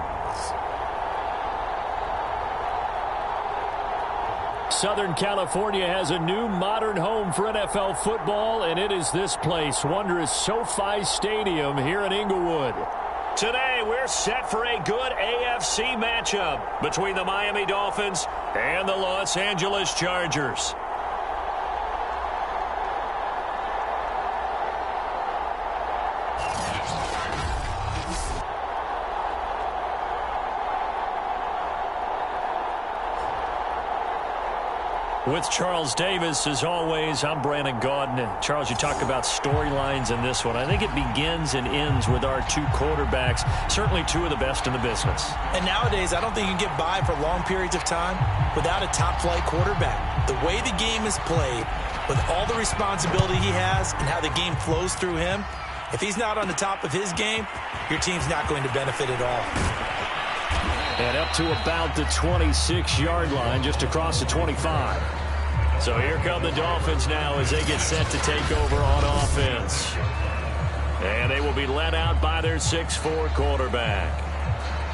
Southern California has a new modern home for NFL football, and it is this place, wondrous SoFi Stadium here in Inglewood. Today, we're set for a good AFC matchup between the Miami Dolphins and the Los Angeles Chargers. With Charles Davis, as always, I'm Brandon Gaudin. And Charles, you talk about storylines in this one. I think it begins and ends with our two quarterbacks, certainly two of the best in the business. And nowadays, I don't think you can get by for long periods of time without a top-flight quarterback. The way the game is played, with all the responsibility he has and how the game flows through him, if he's not on the top of his game, your team's not going to benefit at all. And up to about the 26-yard line, just across the 25. So here come the Dolphins now as they get set to take over on offense. And they will be led out by their 6'4" quarterback.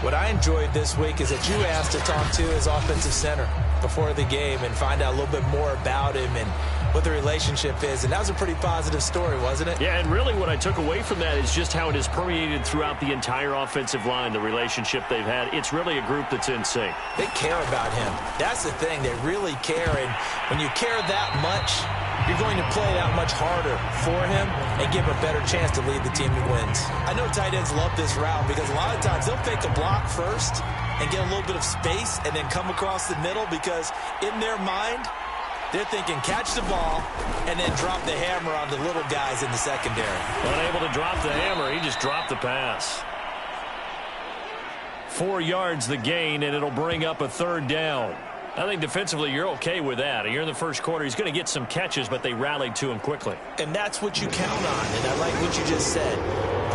What I enjoyed this week is that you asked to talk to his offensive center before the game and find out a little bit more about him and what the relationship is. And that was a pretty positive story, wasn't it? Yeah, and really what I took away from that is just how it has permeated throughout the entire offensive line, the relationship they've had. It's really a group that's in sync. They care about him. That's the thing. They really care. And when you care that much, you're going to play that much harder for him and give him a better chance to lead the team to wins. I know tight ends love this route because a lot of times they'll fake a block first and get a little bit of space and then come across the middle because in their mind, they're thinking catch the ball and then drop the hammer on the little guys in the secondary. Unable to drop the hammer, he just dropped the pass. 4 yards the gain, and it'll bring up a 3rd down. I think defensively you're okay with that. You're in the first quarter. He's going to get some catches, but they rallied to him quickly. And that's what you count on, and I like what you just said.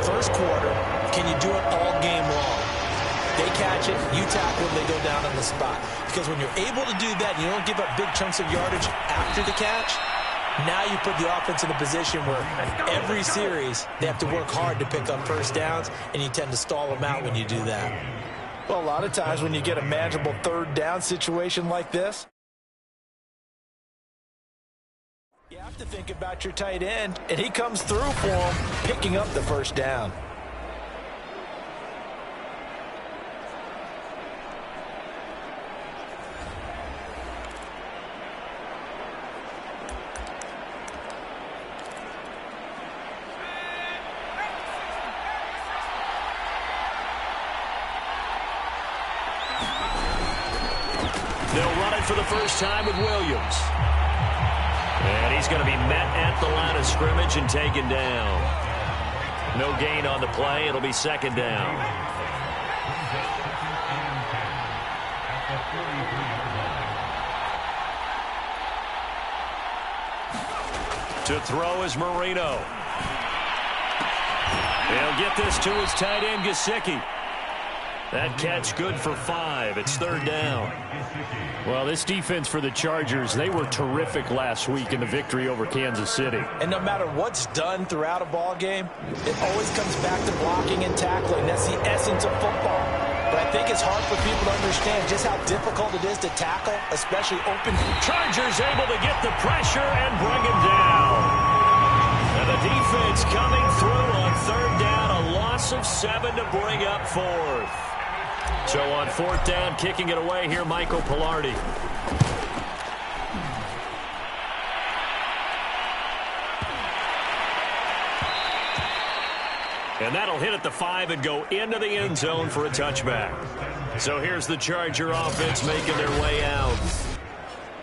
First quarter, can you do it all game long? They catch it, you tackle them, they go down on the spot. Because when you're able to do that, you don't give up big chunks of yardage after the catch, now you put the offense in a position where every series they have to work hard to pick up first downs, and you tend to stall them out when you do that. Well, a lot of times when you get a manageable 3rd down situation like this, you have to think about your tight end, and he comes through for him, picking up the first down. They'll run it for the first time with Williams. And he's going to be met at the line of scrimmage and taken down. No gain on the play. It'll be 2nd down. To throw is Marino. He'll get this to his tight end, Gesicki. That catch good for 5. It's 3rd down. Well, this defense for the Chargers, they were terrific last week in the victory over Kansas City. And no matter what's done throughout a ball game, it always comes back to blocking and tackling. That's the essence of football. But I think it's hard for people to understand just how difficult it is to tackle, especially open. Chargers able to get the pressure and bring him down. And the defense coming through on 3rd down, a loss of 7 to bring up 4th. So on 4th down, kicking it away here, Michael Pilardi. And that'll hit at the 5 and go into the end zone for a touchback. So here's the Charger offense making their way out.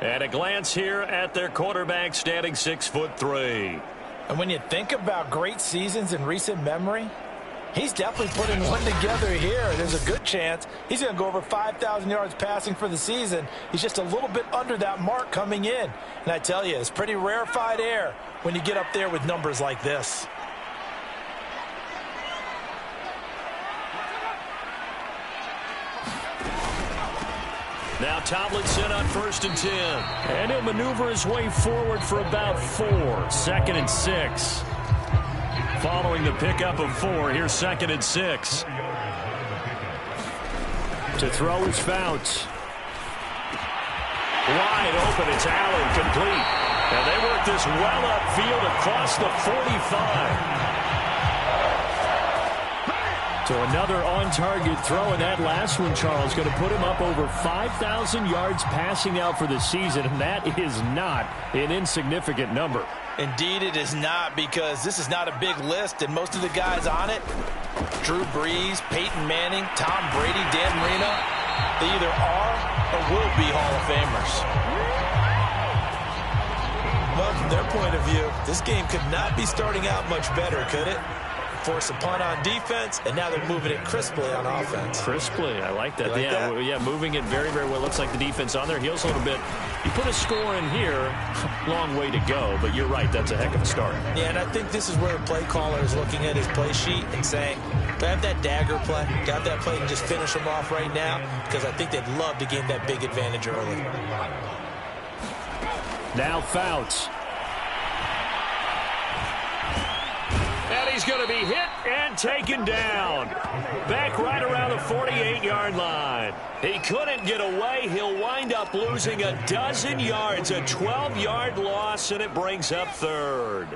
And a glance here at their quarterback, standing 6'3". And when you think about great seasons in recent memory, he's definitely putting one together here. There's a good chance he's going to go over 5,000 yards passing for the season. He's just a little bit under that mark coming in. And I tell you, it's pretty rarefied air when you get up there with numbers like this. Now Tomlinson on 1st and 10. And he'll maneuver his way forward for about 4. 2nd and 6. Following the pickup of 4, here's 2nd and 6. To throw is Fouts. Wide open, it's Allen, complete. And they work this well upfield across the 45. So another on-target throw, and that last one, Charles, going to put him up over 5,000 yards passing out for the season, and that is not an insignificant number. Indeed it is not, because this is not a big list, and most of the guys on it, Drew Brees, Peyton Manning, Tom Brady, Dan Marino, they either are or will be Hall of Famers. Well, from their point of view, this game could not be starting out much better, could it? Force a punt on defense, and now they're moving it crisply on offense. Crisply, I like that. Like that? Yeah, moving it very, very well. Looks like the defense on their heels a little bit. You put a score in here, long way to go, but you're right, that's a heck of a start. Yeah, and I think this is where the play caller is looking at his play sheet and saying, do I have that dagger play? Do I have that play and just finish them off right now? Because I think they'd love to gain that big advantage early. Now Fouts. And he's going to be hit and taken down. Back right around the 48-yard line. He couldn't get away. He'll wind up losing a dozen yards, a 12-yard loss, and it brings up 3rd.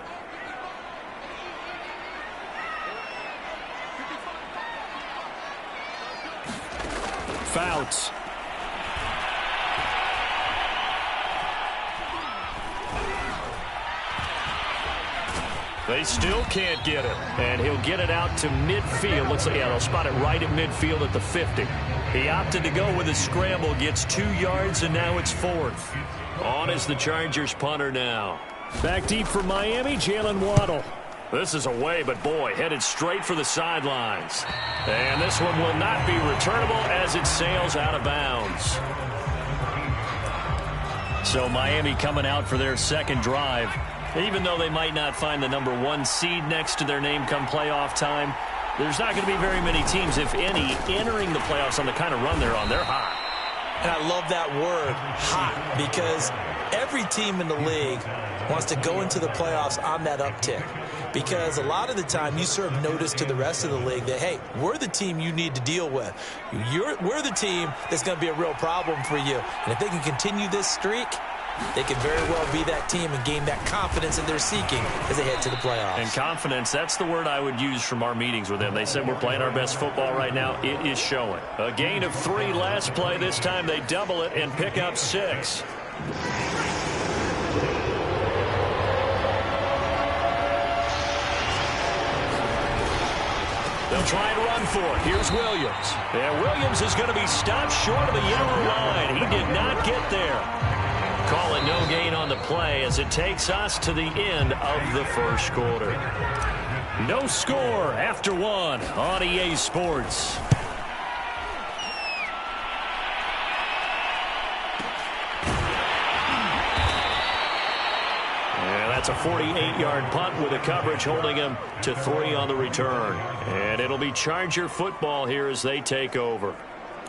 Fouts. They still can't get it. And he'll get it out to midfield. Looks like, yeah, they'll spot it right at midfield at the 50. He opted to go with a scramble, gets 2 yards, and now it's 4th. On is the Chargers punter now. Back deep for Miami, Jalen Waddle. This is away, but boy, headed straight for the sidelines. And this one will not be returnable as it sails out of bounds. So Miami coming out for their second drive. Even though they might not find the number 1 seed next to their name come playoff time, there's not going to be very many teams, if any, entering the playoffs on the kind of run they're on. They're hot. And I love that word, hot, because every team in the league wants to go into the playoffs on that uptick. Because a lot of the time you serve notice to the rest of the league that, hey, we're the team you need to deal with. We're the team that's going to be a real problem for you. And if they can continue this streak, they could very well be that team and gain that confidence that they're seeking as they head to the playoffs. And confidence, that's the word I would use from our meetings with them. They said we're playing our best football right now. It is showing. A gain of 3 last play. This time they double it and pick up 6. They'll try and run for it. Here's Williams. And Williams is going to be stopped short of the yellow line. He did not get there. Call it no gain on the play as it takes us to the end of the first quarter. No score after 1 on EA Sports. And that's a 48-yard punt with a coverage holding him to 3 on the return. And it'll be Charger football here as they take over.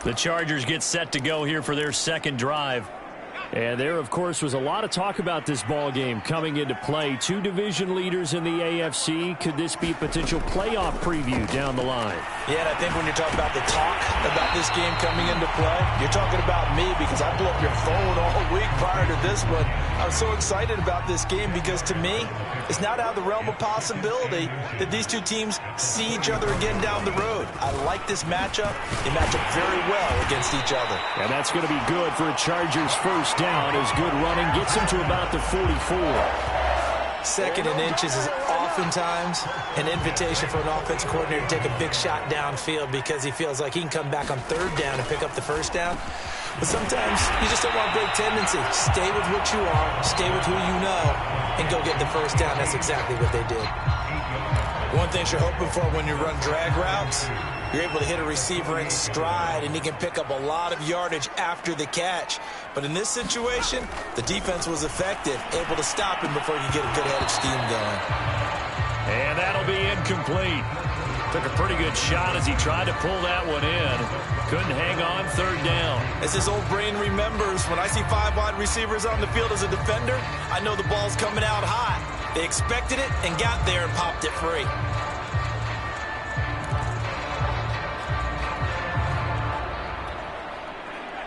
The Chargers get set to go here for their second drive. And there, of course, was a lot of talk about this ball game coming into play. 2 division leaders in the AFC. Could this be a potential playoff preview down the line? Yeah, and I think when you're talking about the talk about this game coming into play, you're talking about me because I blew up your phone all week prior to this one. I was so excited about this game because, to me, it's not out of the realm of possibility that these 2 teams see each other again down the road. I like this matchup. They match up very well against each other. And that's going to be good for a Chargers first down as good running gets him to about the 44. Second and inches is oftentimes an invitation for an offense coordinator to take a big shot downfield because he feels like he can come back on third down and pick up the first down. But sometimes you just don't want to break tendency. Stay with what you are, stay with who you know, and go get the first down. That's exactly what they did. One thing you're hoping for when you run drag routes, you're able to hit a receiver in stride, and he can pick up a lot of yardage after the catch. But in this situation, the defense was effective, able to stop him before he could get a good head of steam going. And that'll be incomplete. Took a pretty good shot as he tried to pull that one in. Couldn't hang on third down. As his old brain remembers, when I see 5 wide receivers on the field as a defender, I know the ball's coming out hot. They expected it and got there and popped it free.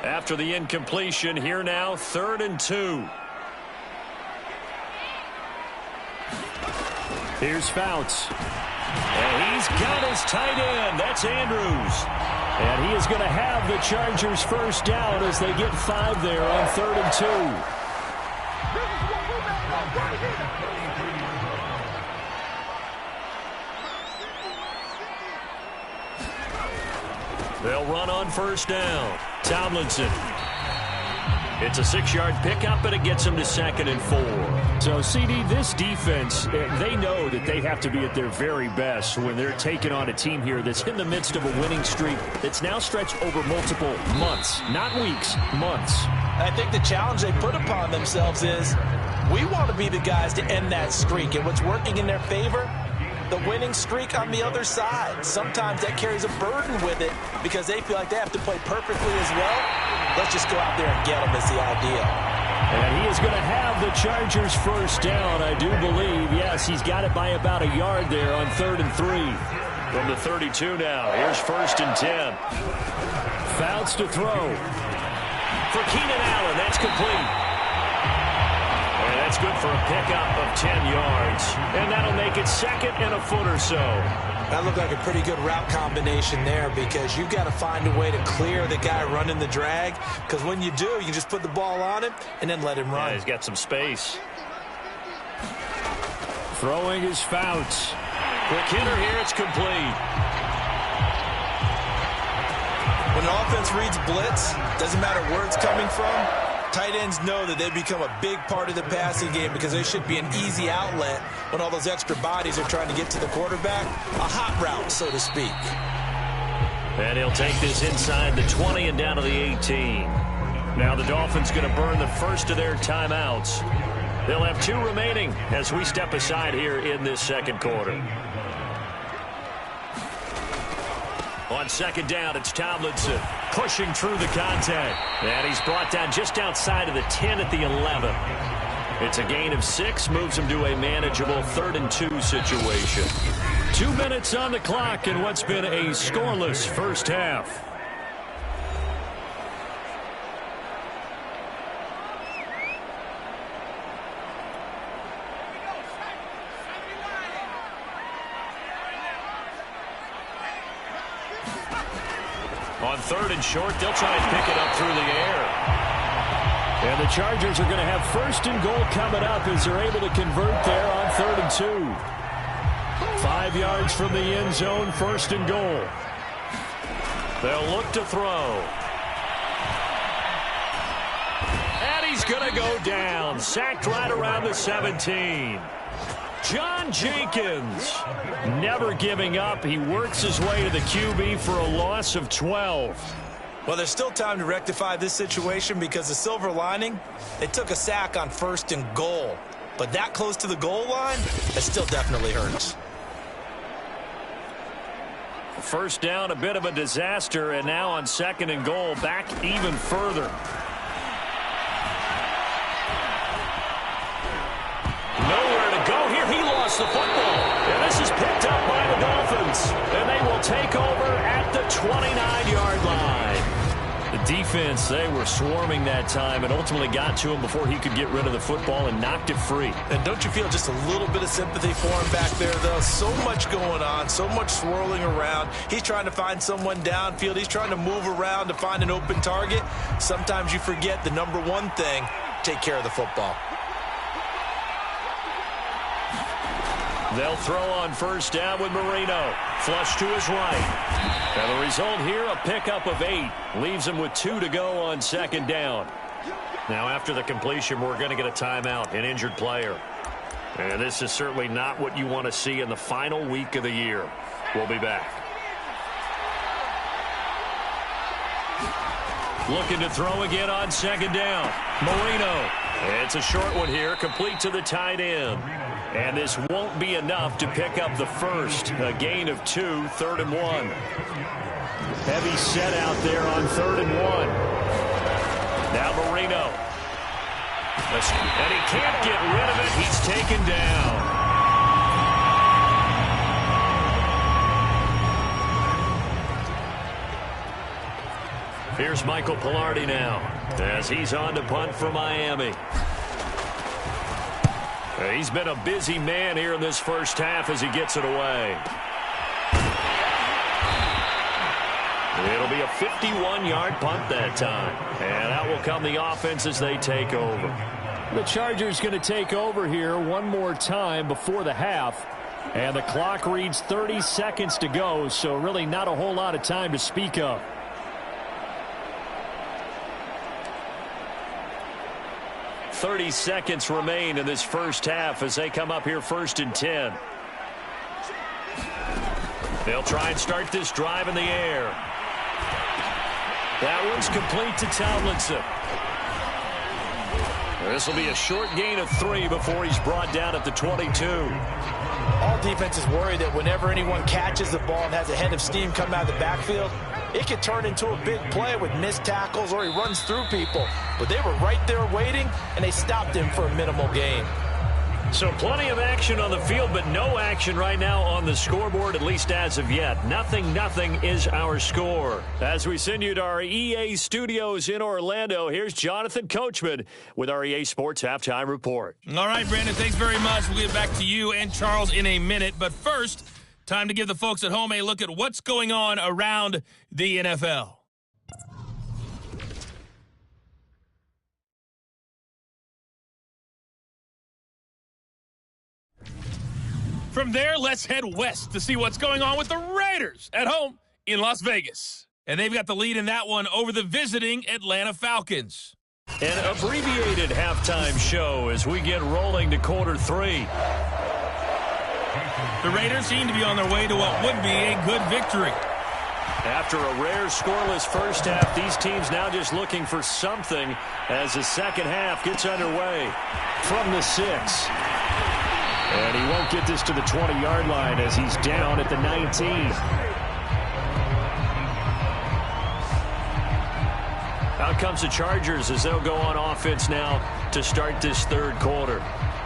After the incompletion, here now, 3rd and 2. Here's Fouts. And he's got his tight end. That's Andrews. And he is going to have the Chargers first down as they get 5 there on 3rd and 2. They'll run on first down. Tomlinson. It's a 6-yard pickup, and it gets them to 2nd and 4. So, CD, this defense, they know that they have to be at their very best when they're taking on a team here that's in the midst of a winning streak that's now stretched over multiple months, not weeks, months. I think the challenge they put upon themselves is we want to be the guys to end that streak, and what's working in their favor, the winning streak on the other side. Sometimes that carries a burden with it because they feel like they have to play perfectly as well. Let's just go out there and get them is the idea. And he is going to have the Chargers first down, I do believe. Yes, he's got it by about a yard there on 3rd and 3. From the 32 now, here's 1st and 10. Fouts to throw. For Keenan Allen, that's complete. And that's good for a pickup of 10 yards. And that'll make it 2nd and a foot or so. That looked like a pretty good route combination there because you've got to find a way to clear the guy running the drag, because when you do, you can just put the ball on him and then let him run. Yeah, he's got some space. Throwing his Fouts. Quick hitter here, it's complete. When an offense reads blitz, doesn't matter where it's coming from, tight ends know that they become a big part of the passing game because they should be an easy outlet when all those extra bodies are trying to get to the quarterback. A hot route, so to speak. And he'll take this inside the 20 and down to the 18. Now the Dolphins going to burn the first of their timeouts. They'll have 2 remaining as we step aside here in this 2nd quarter. On 2nd down, it's Tomlinson pushing through the contact. And he's brought down just outside of the 10 at the 11. It's a gain of 6, moves him to a manageable 3rd and 2 situation. 2 minutes on the clock in what's been a scoreless first half. On 3rd and short, they'll try and pick it up through the air. And the Chargers are going to have 1st and goal coming up as they're able to convert there on 3rd and 2. 5 yards from the end zone, 1st and goal. They'll look to throw. And he's going to go down. Sacked right around the 17. John Jenkins never giving up. He works his way to the QB for a loss of 12. Well, there's still time to rectify this situation because the silver lining, they took a sack on 1st and goal. But that close to the goal line, it still definitely hurts. First down, a bit of a disaster, and now on 2nd and goal, back even further. Nowhere to go here. He lost the football. And this is picked up by the Dolphins. And they will take over at the 29-yard line. The defense, they were swarming that time and ultimately got to him before he could get rid of the football and knocked it free. And don't you feel just a little bit of sympathy for him back there, though? So much going on, so much swirling around. He's trying to find someone downfield. He's trying to move around to find an open target. Sometimes you forget the number one thing, take care of the football. They'll throw on first down with Marino. Flush to his right. And the result here, a pickup of 8. Leaves him with 2 to go on second down. Now after the completion, we're going to get a timeout, an injured player. And this is certainly not what you want to see in the final week of the year. We'll be back. Looking to throw again on second down. Marino. It's a short one here, complete to the tight end. And this won't be enough to pick up the first. A gain of 2, 3rd and 1. Heavy set out there on 3rd and 1. Now Marino. And he can't get rid of it. He's taken down. Here's Michael Pilardi now as he's on to punt for Miami. He's been a busy man here in this first half as he gets it away. It'll be a 51-yard punt that time. And out will come the offense as they take over. The Chargers going to take over here one more time before the half. And the clock reads 30 seconds to go, so really not a whole lot of time to speak of. .30 seconds remain in this first half as they come up here 1st and 10. They'll try and start this drive in the air. That one's complete to Tomlinson. This will be a short gain of 3 before he's brought down at the 22. All defenses worry that whenever anyone catches the ball and has a head of steam come out of the backfield, it could turn into a big play with missed tackles or he runs through people. But they were right there waiting, and they stopped him for a minimal gain. So plenty of action on the field, but no action right now on the scoreboard, at least as of yet. 0-0 is our score. As we send you to our EA studios in Orlando, here's Jonathan Coachman with our EA Sports Halftime Report. All right, Brandon, thanks very much. We'll get back to you and Charles in a minute. But first, time to give the folks at home a look at what's going on around the NFL. From there, let's head west to see what's going on with the Raiders at home in Las Vegas. And they've got the lead in that one over the visiting Atlanta Falcons. An abbreviated halftime show as we get rolling to quarter 3. The Raiders seem to be on their way to what would be a good victory. After a rare scoreless first half, these teams now just looking for something as the second half gets underway. From the 6. And he won't get this to the 20-yard line as he's down at the 19. Out comes the Chargers as they'll go on offense now to start this third quarter.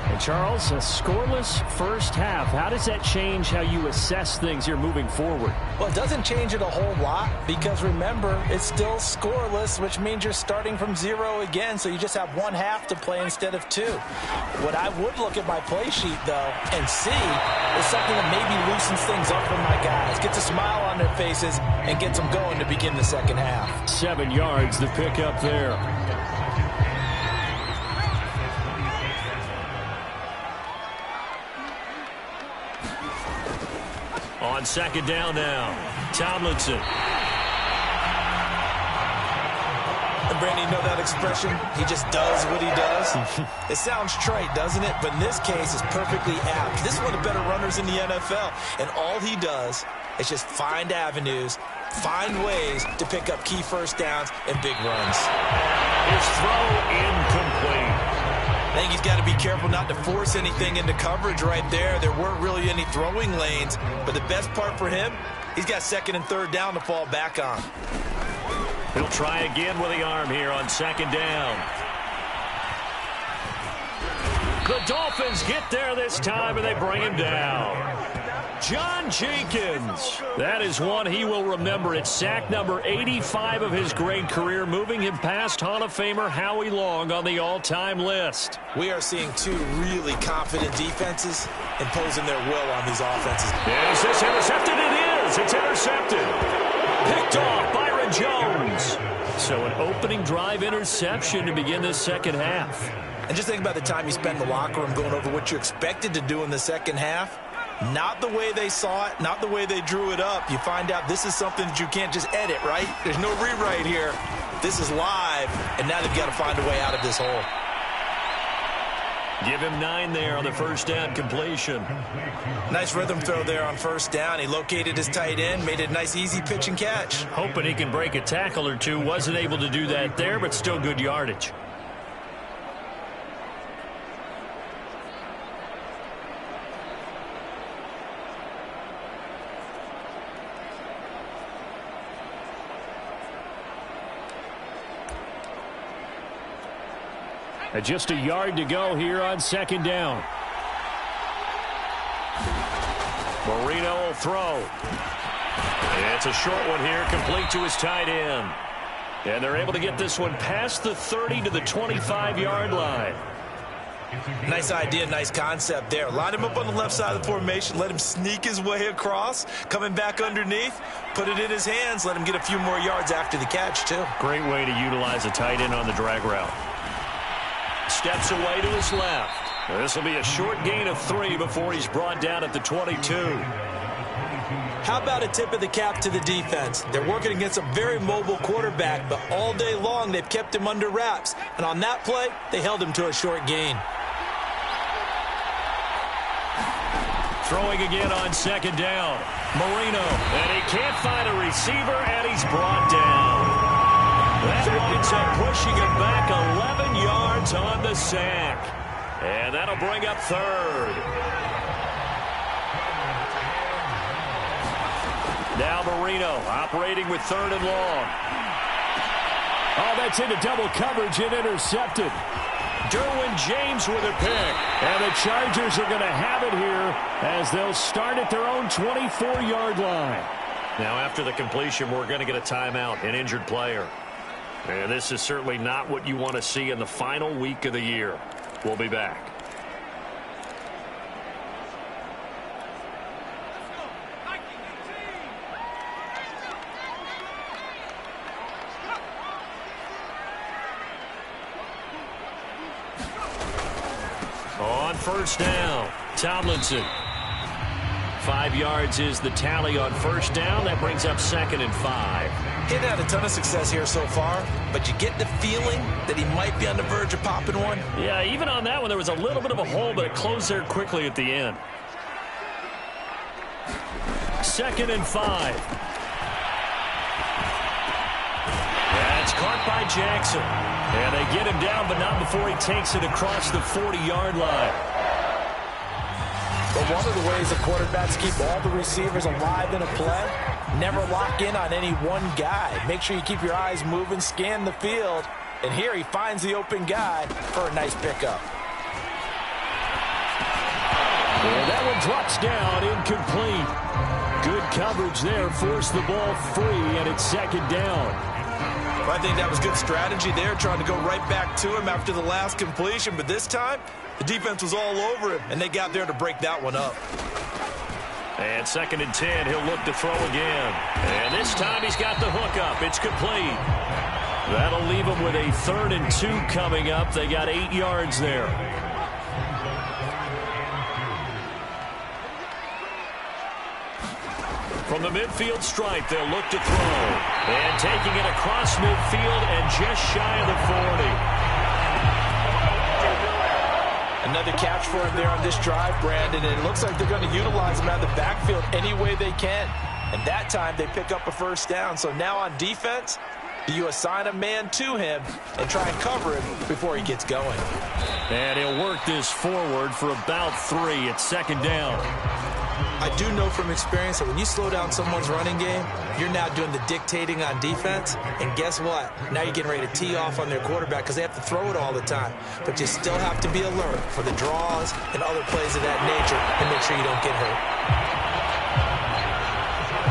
And Charles, a scoreless first half. How does that change how you assess things here moving forward? Well, it doesn't change it a whole lot because, remember, it's still scoreless, which means you're starting from 0 again, so you just have one half to play instead of 2. What I would look at my play sheet, though, and see is something that maybe loosens things up for my guys, gets a smile on their faces, and gets them going to begin the second half. 7 yards, the pickup there. On second down now, Tomlinson. And Brandon, you know that expression? He just does what he does. It sounds trite, doesn't it? But in this case, it's perfectly apt. This is one of the better runners in the NFL. And all he does is just find avenues, find ways to pick up key first downs and big runs. His throw incomplete. I think he's got to be careful not to force anything into coverage right there. There weren't really any throwing lanes, but the best part for him, he's got second and third down to fall back on. He'll try again with the arm here on second down. The Dolphins get there this time, and they bring him down. John Jenkins. That is one he will remember. It's sack number 85 of his great career, moving him past Hall of Famer Howie Long on the all-time list. We are seeing 2 really confident defenses imposing their will on these offenses. Is this intercepted? It is. It's intercepted. Picked off Byron Jones. So an opening drive interception to begin this second half. And just think about the time you spend in the locker room going over what you expected to do in the second half. Not the way they saw it, not the way they drew it up. You find out this is something that you can't just edit, right? There's no rewrite here. This is live, and now they've got to find a way out of this hole. Give him 9 there on the first down completion. Nice rhythm throw there on first down. He located his tight end, made it a nice easy pitch and catch. Hoping he can break a tackle or two. Wasn't able to do that there, but still good yardage. Just a yard to go here on second down. Marino will throw. And it's a short one here, complete to his tight end. And they're able to get this one past the 30 to the 25-yard line. Nice idea, nice concept there. Line him up on the left side of the formation, let him sneak his way across, coming back underneath, put it in his hands, let him get a few more yards after the catch, too. Great way to utilize a tight end on the drag route. Steps away to his left. This will be a short gain of 3 before he's brought down at the 22. How about a tip of the cap to the defense? They're working against a very mobile quarterback, but all day long they've kept him under wraps. And on that play, they held him to a short gain. Throwing again on second down. Marino. And he can't find a receiver, and he's brought down. That winds up pushing him back 11 yards on the sack. And that'll bring up third. Now Marino operating with third and long. Oh, that's into double coverage and intercepted. Derwin James with a pick. And the Chargers are going to have it here as they'll start at their own 24-yard line. Now after the completion, we're going to get a timeout, an injured player. And this is certainly not what you want to see in the final week of the year. We'll be back. On first down, Tomlinson. 5 yards is the tally on first down. That brings up 2nd and 5. He's had a ton of success here so far, but you get the feeling that he might be on the verge of popping one. Yeah, even on that one, there was a little bit of a hole, but it closed there quickly at the end. 2nd and 5. That's caught by Jackson. And they get him down, but not before he takes it across the 40-yard line. But one of the ways the quarterbacks keep all the receivers alive in a play, never lock in on any one guy. Make sure you keep your eyes moving, scan the field. And here he finds the open guy for a nice pickup. And that one drops down, incomplete. Good coverage there, forced the ball free, and it's second down. Well, I think that was good strategy there, trying to go right back to him after the last completion. But this time, the defense was all over him, and they got there to break that one up. And 2nd and 10, he'll look to throw again. And this time he's got the hook up. It's complete. That'll leave him with a 3rd and 2 coming up. They got 8 yards there. From the midfield stripe, they'll look to throw. And taking it across midfield and just shy of the 40. Another catch for him there on this drive, Brandon, and it looks like they're going to utilize him out of the backfield any way they can. And that time they pick up a first down. So now on defense, do you assign a man to him and try and cover him before he gets going? And he'll work this forward for about 3 at 2nd down. I do know from experience that when you slow down someone's running game, you're now doing the dictating on defense. And guess what? Now you're getting ready to tee off on their quarterback because they have to throw it all the time. But you still have to be alert for the draws and other plays of that nature and make sure you don't get hurt.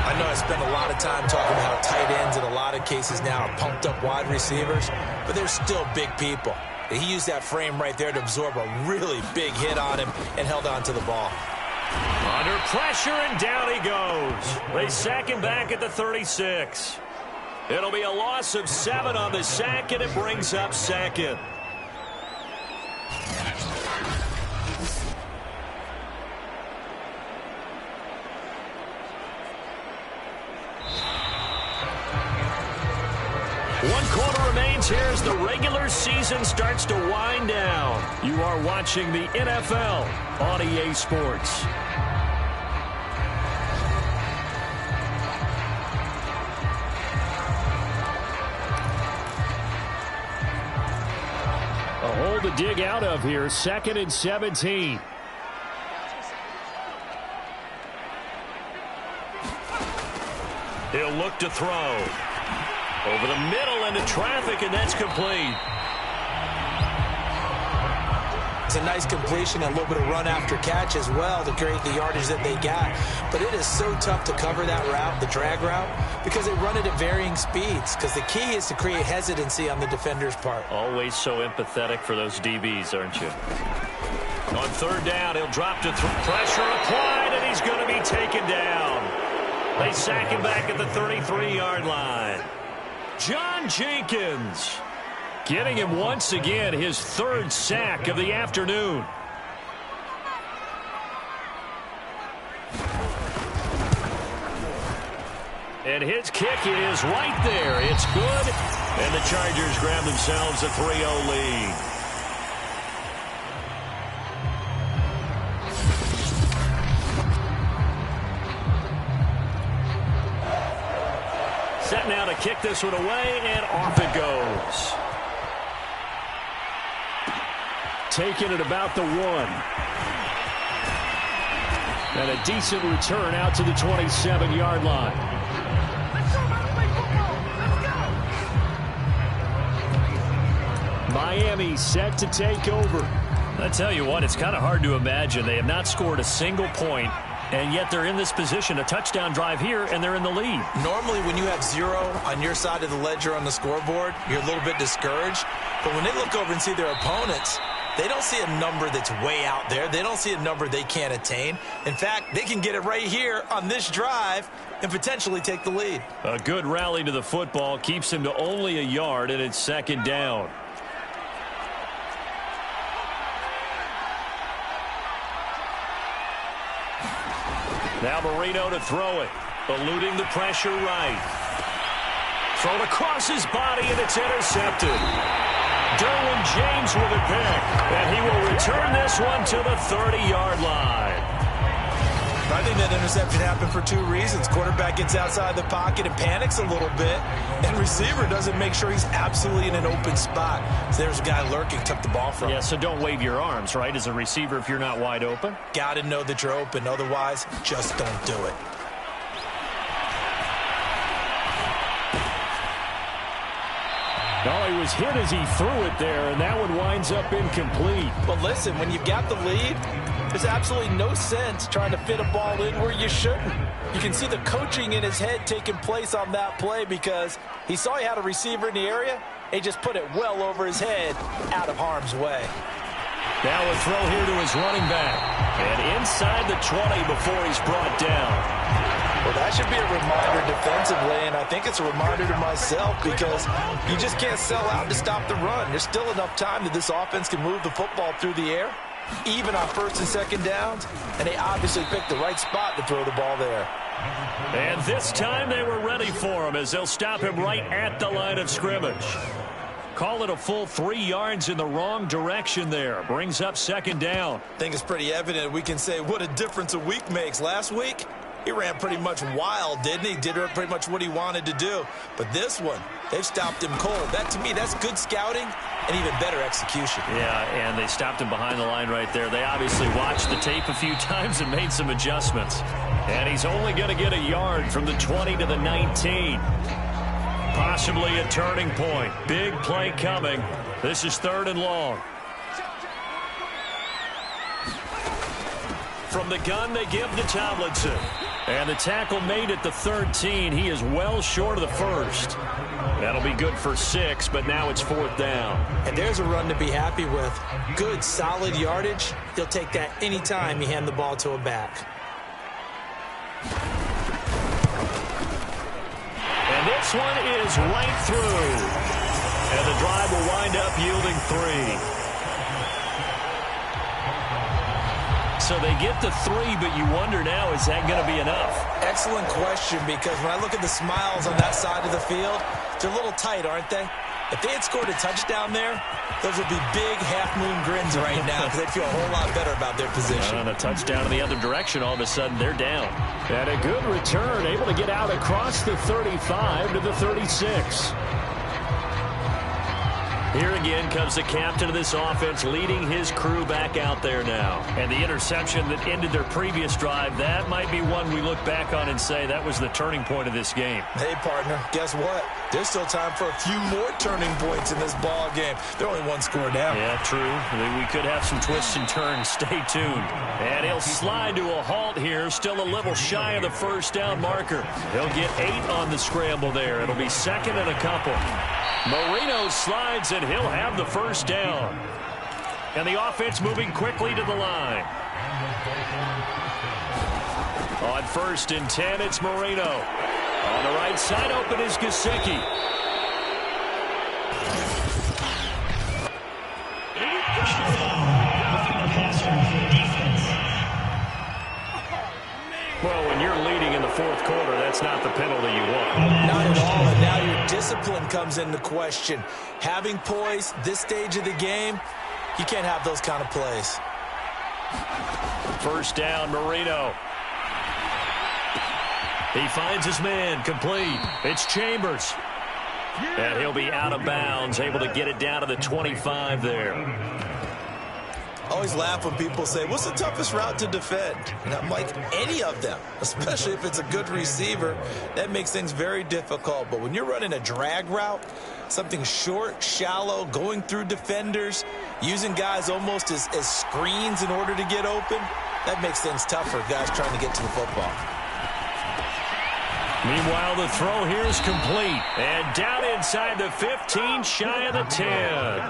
I know I spend a lot of time talking about how tight ends in a lot of cases now are pumped up wide receivers, but they're still big people. He used that frame right there to absorb a really big hit on him and held on to the ball. Under pressure, and down he goes. They sack him back at the 36. It'll be a loss of 7 on the sack, and it brings up 2nd. 1 quarter remains here as the regular season starts to wind down. You are watching the NFL on EA Sports. A hole to dig out of here, 2nd and 17. He'll look to throw. Over the middle into traffic, and that's complete. It's a nice completion, a little bit of run after catch as well to create the yardage that they got. But it is so tough to cover that route, the drag route, because they run it at varying speeds. Because the key is to create hesitancy on the defender's part. Always so empathetic for those DBs, aren't you? On 3rd down, he'll drop to pressure applied, and he's going to be taken down. They sack him back at the 33-yard line. John Jenkins getting him once again, his 3rd sack of the afternoon. And his kick is right there. It's good. And the Chargers grab themselves a 3-0 lead. Set now to kick this one away, and off it goes. Taking it about the 1. And a decent return out to the 27-yard line. Miami set to take over. I tell you what, it's kind of hard to imagine. They have not scored a single point, and yet they're in this position, a touchdown drive here, and they're in the lead. Normally, when you have 0 on your side of the ledger on the scoreboard, you're a little bit discouraged. But when they look over and see their opponents, they don't see a number that's way out there. They don't see a number they can't attain. In fact, they can get it right here on this drive and potentially take the lead. A good rally to the football keeps him to only a yard, and it's 2nd down. Now Marino to throw it. Eluding the pressure right. Thrown across his body, and it's intercepted. Derwin James with a pick. And he will return this one to the 30-yard line. I think that interception happened for 2 reasons. Quarterback gets outside the pocket and panics a little bit, and receiver doesn't make sure he's absolutely in an open spot. So there's a guy lurking, took the ball from him. Yeah, so don't wave your arms, right, as a receiver if you're not wide open? Got to know that you're open. Otherwise, just don't do it. No, he was hit as he threw it there, and that one winds up incomplete. But listen, when you've got the lead, there's absolutely no sense trying to fit a ball in where you shouldn't. You can see the coaching in his head taking place on that play because he saw he had a receiver in the area. He just put it well over his head, out of harm's way. Now a throw here to his running back. And inside the 20 before he's brought down. Well, that should be a reminder defensively, and I think it's a reminder to myself because you just can't sell out to stop the run. There's still enough time that this offense can move the football through the air, even on 1st and 2nd downs, and they obviously picked the right spot to throw the ball there. And this time they were ready for him as they'll stop him right at the line of scrimmage. Call it a full 3 yards in the wrong direction there. Brings up 2nd down. I think it's pretty evident we can say what a difference a week makes. Last week, he ran pretty much wild, didn't he? Did pretty much what he wanted to do. But this one, they've stopped him cold. That, to me, that's good scouting and even better execution. Yeah, and they stopped him behind the line right there. They obviously watched the tape a few times and made some adjustments. And he's only going to get a yard from the 20 to the 19. Possibly a turning point. Big play coming. This is 3rd and long. From the gun, they give to Tomlinson. And the tackle made at the 13. He is well short of the 1st. That'll be good for 6, but now it's 4th down. And there's a run to be happy with. Good, solid yardage. He'll take that anytime you hand the ball to a back. And this one is right through. And the drive will wind up yielding 3. So they get the 3, but you wonder now, is that going to be enough? Excellent question, because when I look at the smiles on that side of the field, They're a little tight, aren't they? If they had scored a touchdown there, those would be big half-moon grins right now because they'd feel a whole lot better about their position. On a touchdown in the other direction, all of a sudden they're down. And a good return, able to get out across the 35 to the 36. Here again comes the captain of this offense leading his crew back out there now. And the interception that ended their previous drive, that might be one we look back on and say that was the turning point of this game. Hey, partner, guess what? There's still time for a few more turning points in this ball game. They're only one score down. Yeah, true. We could have some twists and turns. Stay tuned. And he'll slide to a halt here, still a little shy of the first down marker. He'll get 8 on the scramble there. It'll be second and a couple. Marino slides, and he'll have the first down. And the offense moving quickly to the line. On 1st and 10, it's Marino. On the right side, open is Gesicki. Well, when you're leading in the 4th quarter, that's not the penalty you want. Not at all, and now your discipline comes into question. Having poise this stage of the game, you can't have those kind of plays. First down, Marino. He finds his man, complete. It's Chambers. And he'll be out of bounds, able to get it down to the 25 there. I always laugh when people say, what's the toughest route to defend? And I'm like, any of them, especially if it's a good receiver. That makes things very difficult. But when you're running a drag route, something short, shallow, going through defenders, using guys almost as screens in order to get open, that makes things tougher, guys trying to get to the football. Meanwhile, the throw here is complete. And down inside the 15, shy of the 10.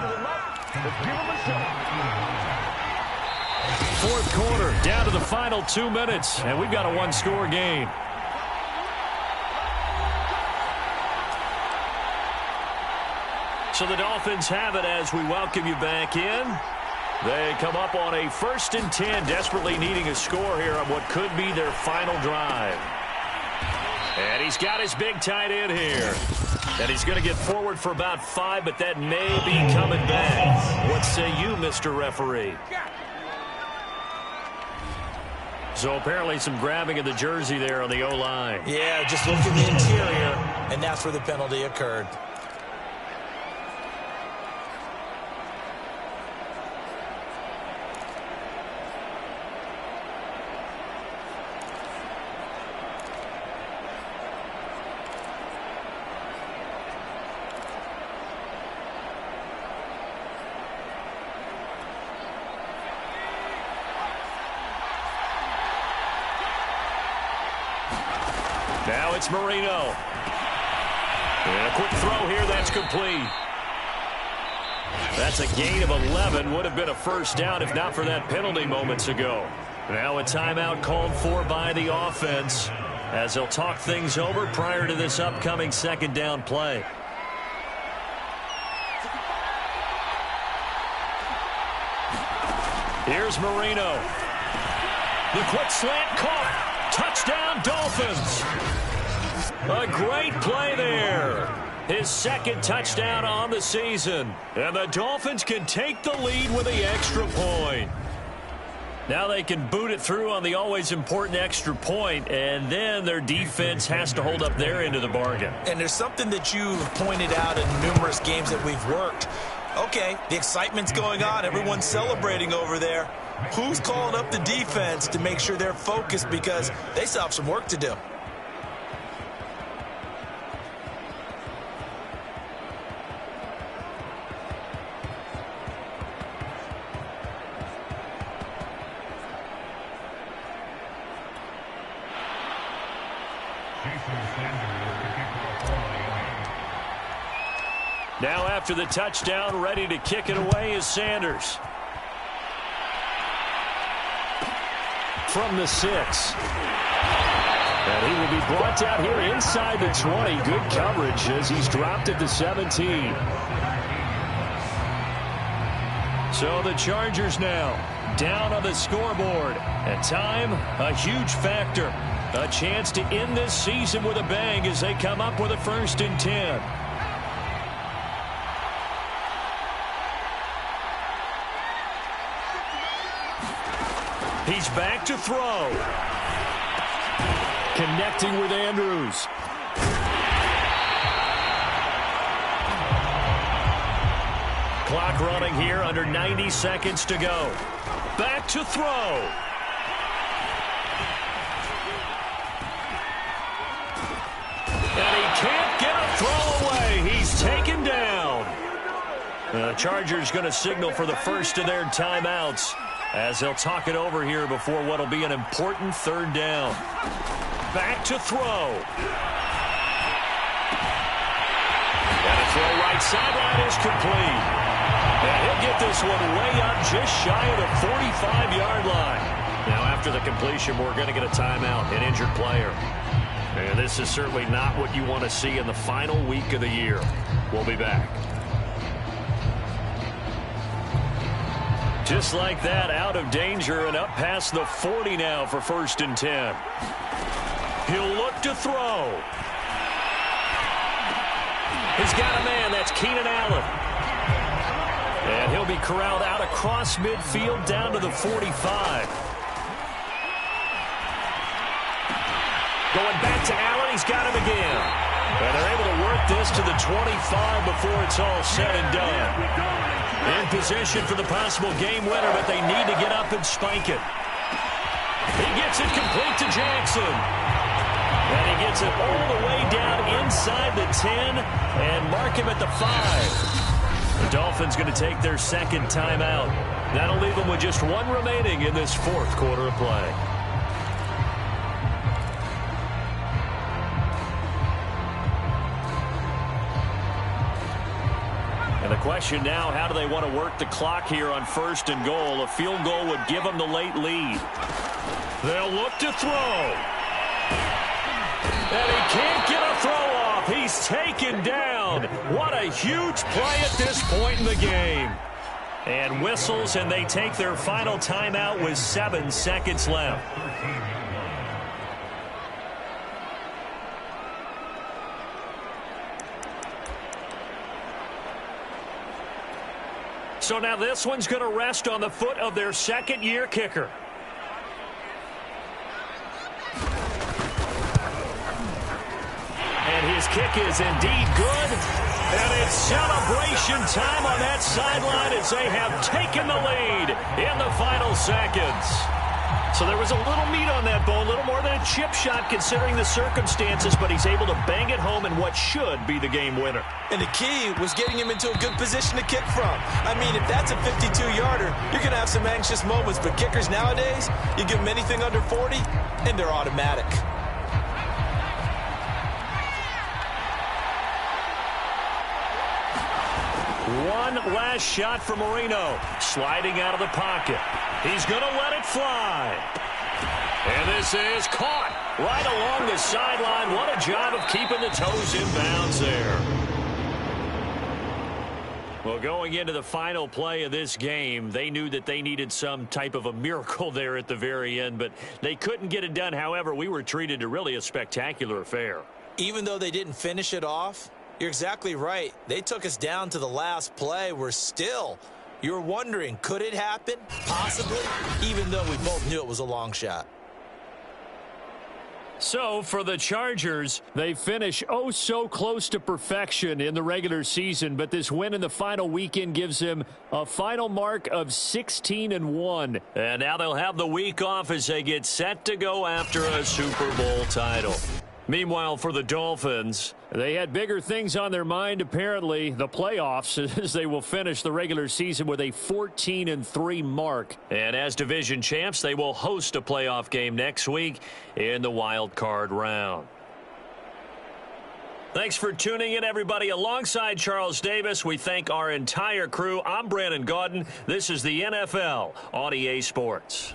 4th quarter, down to the final 2 minutes, and we've got a one-score game. So the Dolphins have it as we welcome you back in. They come up on a 1st and 10, desperately needing a score here on what could be their final drive. And he's got his big tight end here. And he's going to get forward for about 5, but that may be coming back. What say you, Mr. Referee? So apparently some grabbing of the jersey there on the O-line. Yeah, just look at the interior, and that's where the penalty occurred. Now it's Marino. And a quick throw here, that's complete. That's a gain of 11. Would have been a first down if not for that penalty moments ago. Now a timeout called for by the offense as they'll talk things over prior to this upcoming 2nd down play. Here's Marino. The quick slant caught. Touchdown, Dolphins. A great play there. His 2nd touchdown on the season. And the Dolphins can take the lead with the extra point. Now they can boot it through on the always important extra point, and then their defense has to hold up their end of the bargain. And there's something that you've pointed out in numerous games that we've worked. Okay, the excitement's going on. Everyone's celebrating over there. Who's calling up the defense to make sure they're focused because they still have some work to do? Now after the touchdown, ready to kick it away is Sanders. From the 6. And he will be brought down here inside the 20. Good coverage as he's dropped at the 17. So the Chargers now down on the scoreboard. And time, a huge factor. A chance to end this season with a bang as they come up with a 1st and 10. He's back to throw. Connecting with Andrews. Clock running here, under 90 seconds to go. Back to throw. And he can't get a throw away. He's taken down. The Chargers going to signal for the first of their timeouts as they'll talk it over here before what will be an important third down. Back to throw. And a throw right sideline is complete. And he'll get this one way up just shy of the 45-yard line. Now, after the completion, we're going to get a timeout, an injured player. And this is certainly not what you want to see in the final week of the year. We'll be back. Just like that, out of danger and up past the 40 now for 1st and 10. He'll look to throw. He's got a man. That's Keenan Allen. And he'll be corralled out across midfield down to the 45. Going back to Allen. He's got him again. And they're able to work this to the 25 before it's all said and done. In position for the possible game winner, but they need to get up and spike it. He gets it complete to Jackson. And he gets it all the way down inside the 10 and mark him at the 5. The Dolphins going to take their second timeout. That'll leave them with just one remaining in this fourth quarter of play. And the question now, how do they want to work the clock here on 1st and goal? A field goal would give them the late lead. They'll look to throw. And he can't get a throw off. He's taken down. What a huge play at this point in the game. And whistles, and they take their final timeout with 7 seconds left. So now this one's going to rest on the foot of their second-year kicker. And his kick is indeed good. And it's celebration time on that sideline as they have taken the lead in the final seconds. So there was a little meat on that bone, a little more than a chip shot considering the circumstances, but he's able to bang it home in what should be the game winner. And the key was getting him into a good position to kick from. I mean, if that's a 52-yarder, you're going to have some anxious moments, but kickers nowadays, you give them anything under 40, and they're automatic. One last shot for Marino. Sliding out of the pocket. He's going to let it fly. And this is caught right along the sideline. What a job of keeping the toes in bounds there. Well, going into the final play of this game, they knew that they needed some type of a miracle there at the very end, but they couldn't get it done. However, we were treated to really a spectacular affair. Even though they didn't finish it off, you're exactly right. They took us down to the last play. You're wondering, could it happen? Possibly, even though we both knew it was a long shot. So, for the Chargers, they finish so close to perfection in the regular season, but this win in the final weekend gives them a final mark of 16-1. And now they'll have the week off as they get set to go after a Super Bowl title. Meanwhile, for the Dolphins, they had bigger things on their mind, apparently, the playoffs, as they will finish the regular season with a 14-3 mark. And as division champs, they will host a playoff game next week in the wild card round. Thanks for tuning in, everybody. Alongside Charles Davis, we thank our entire crew. I'm Brandon Gaudin. This is the NFL on EA Sports.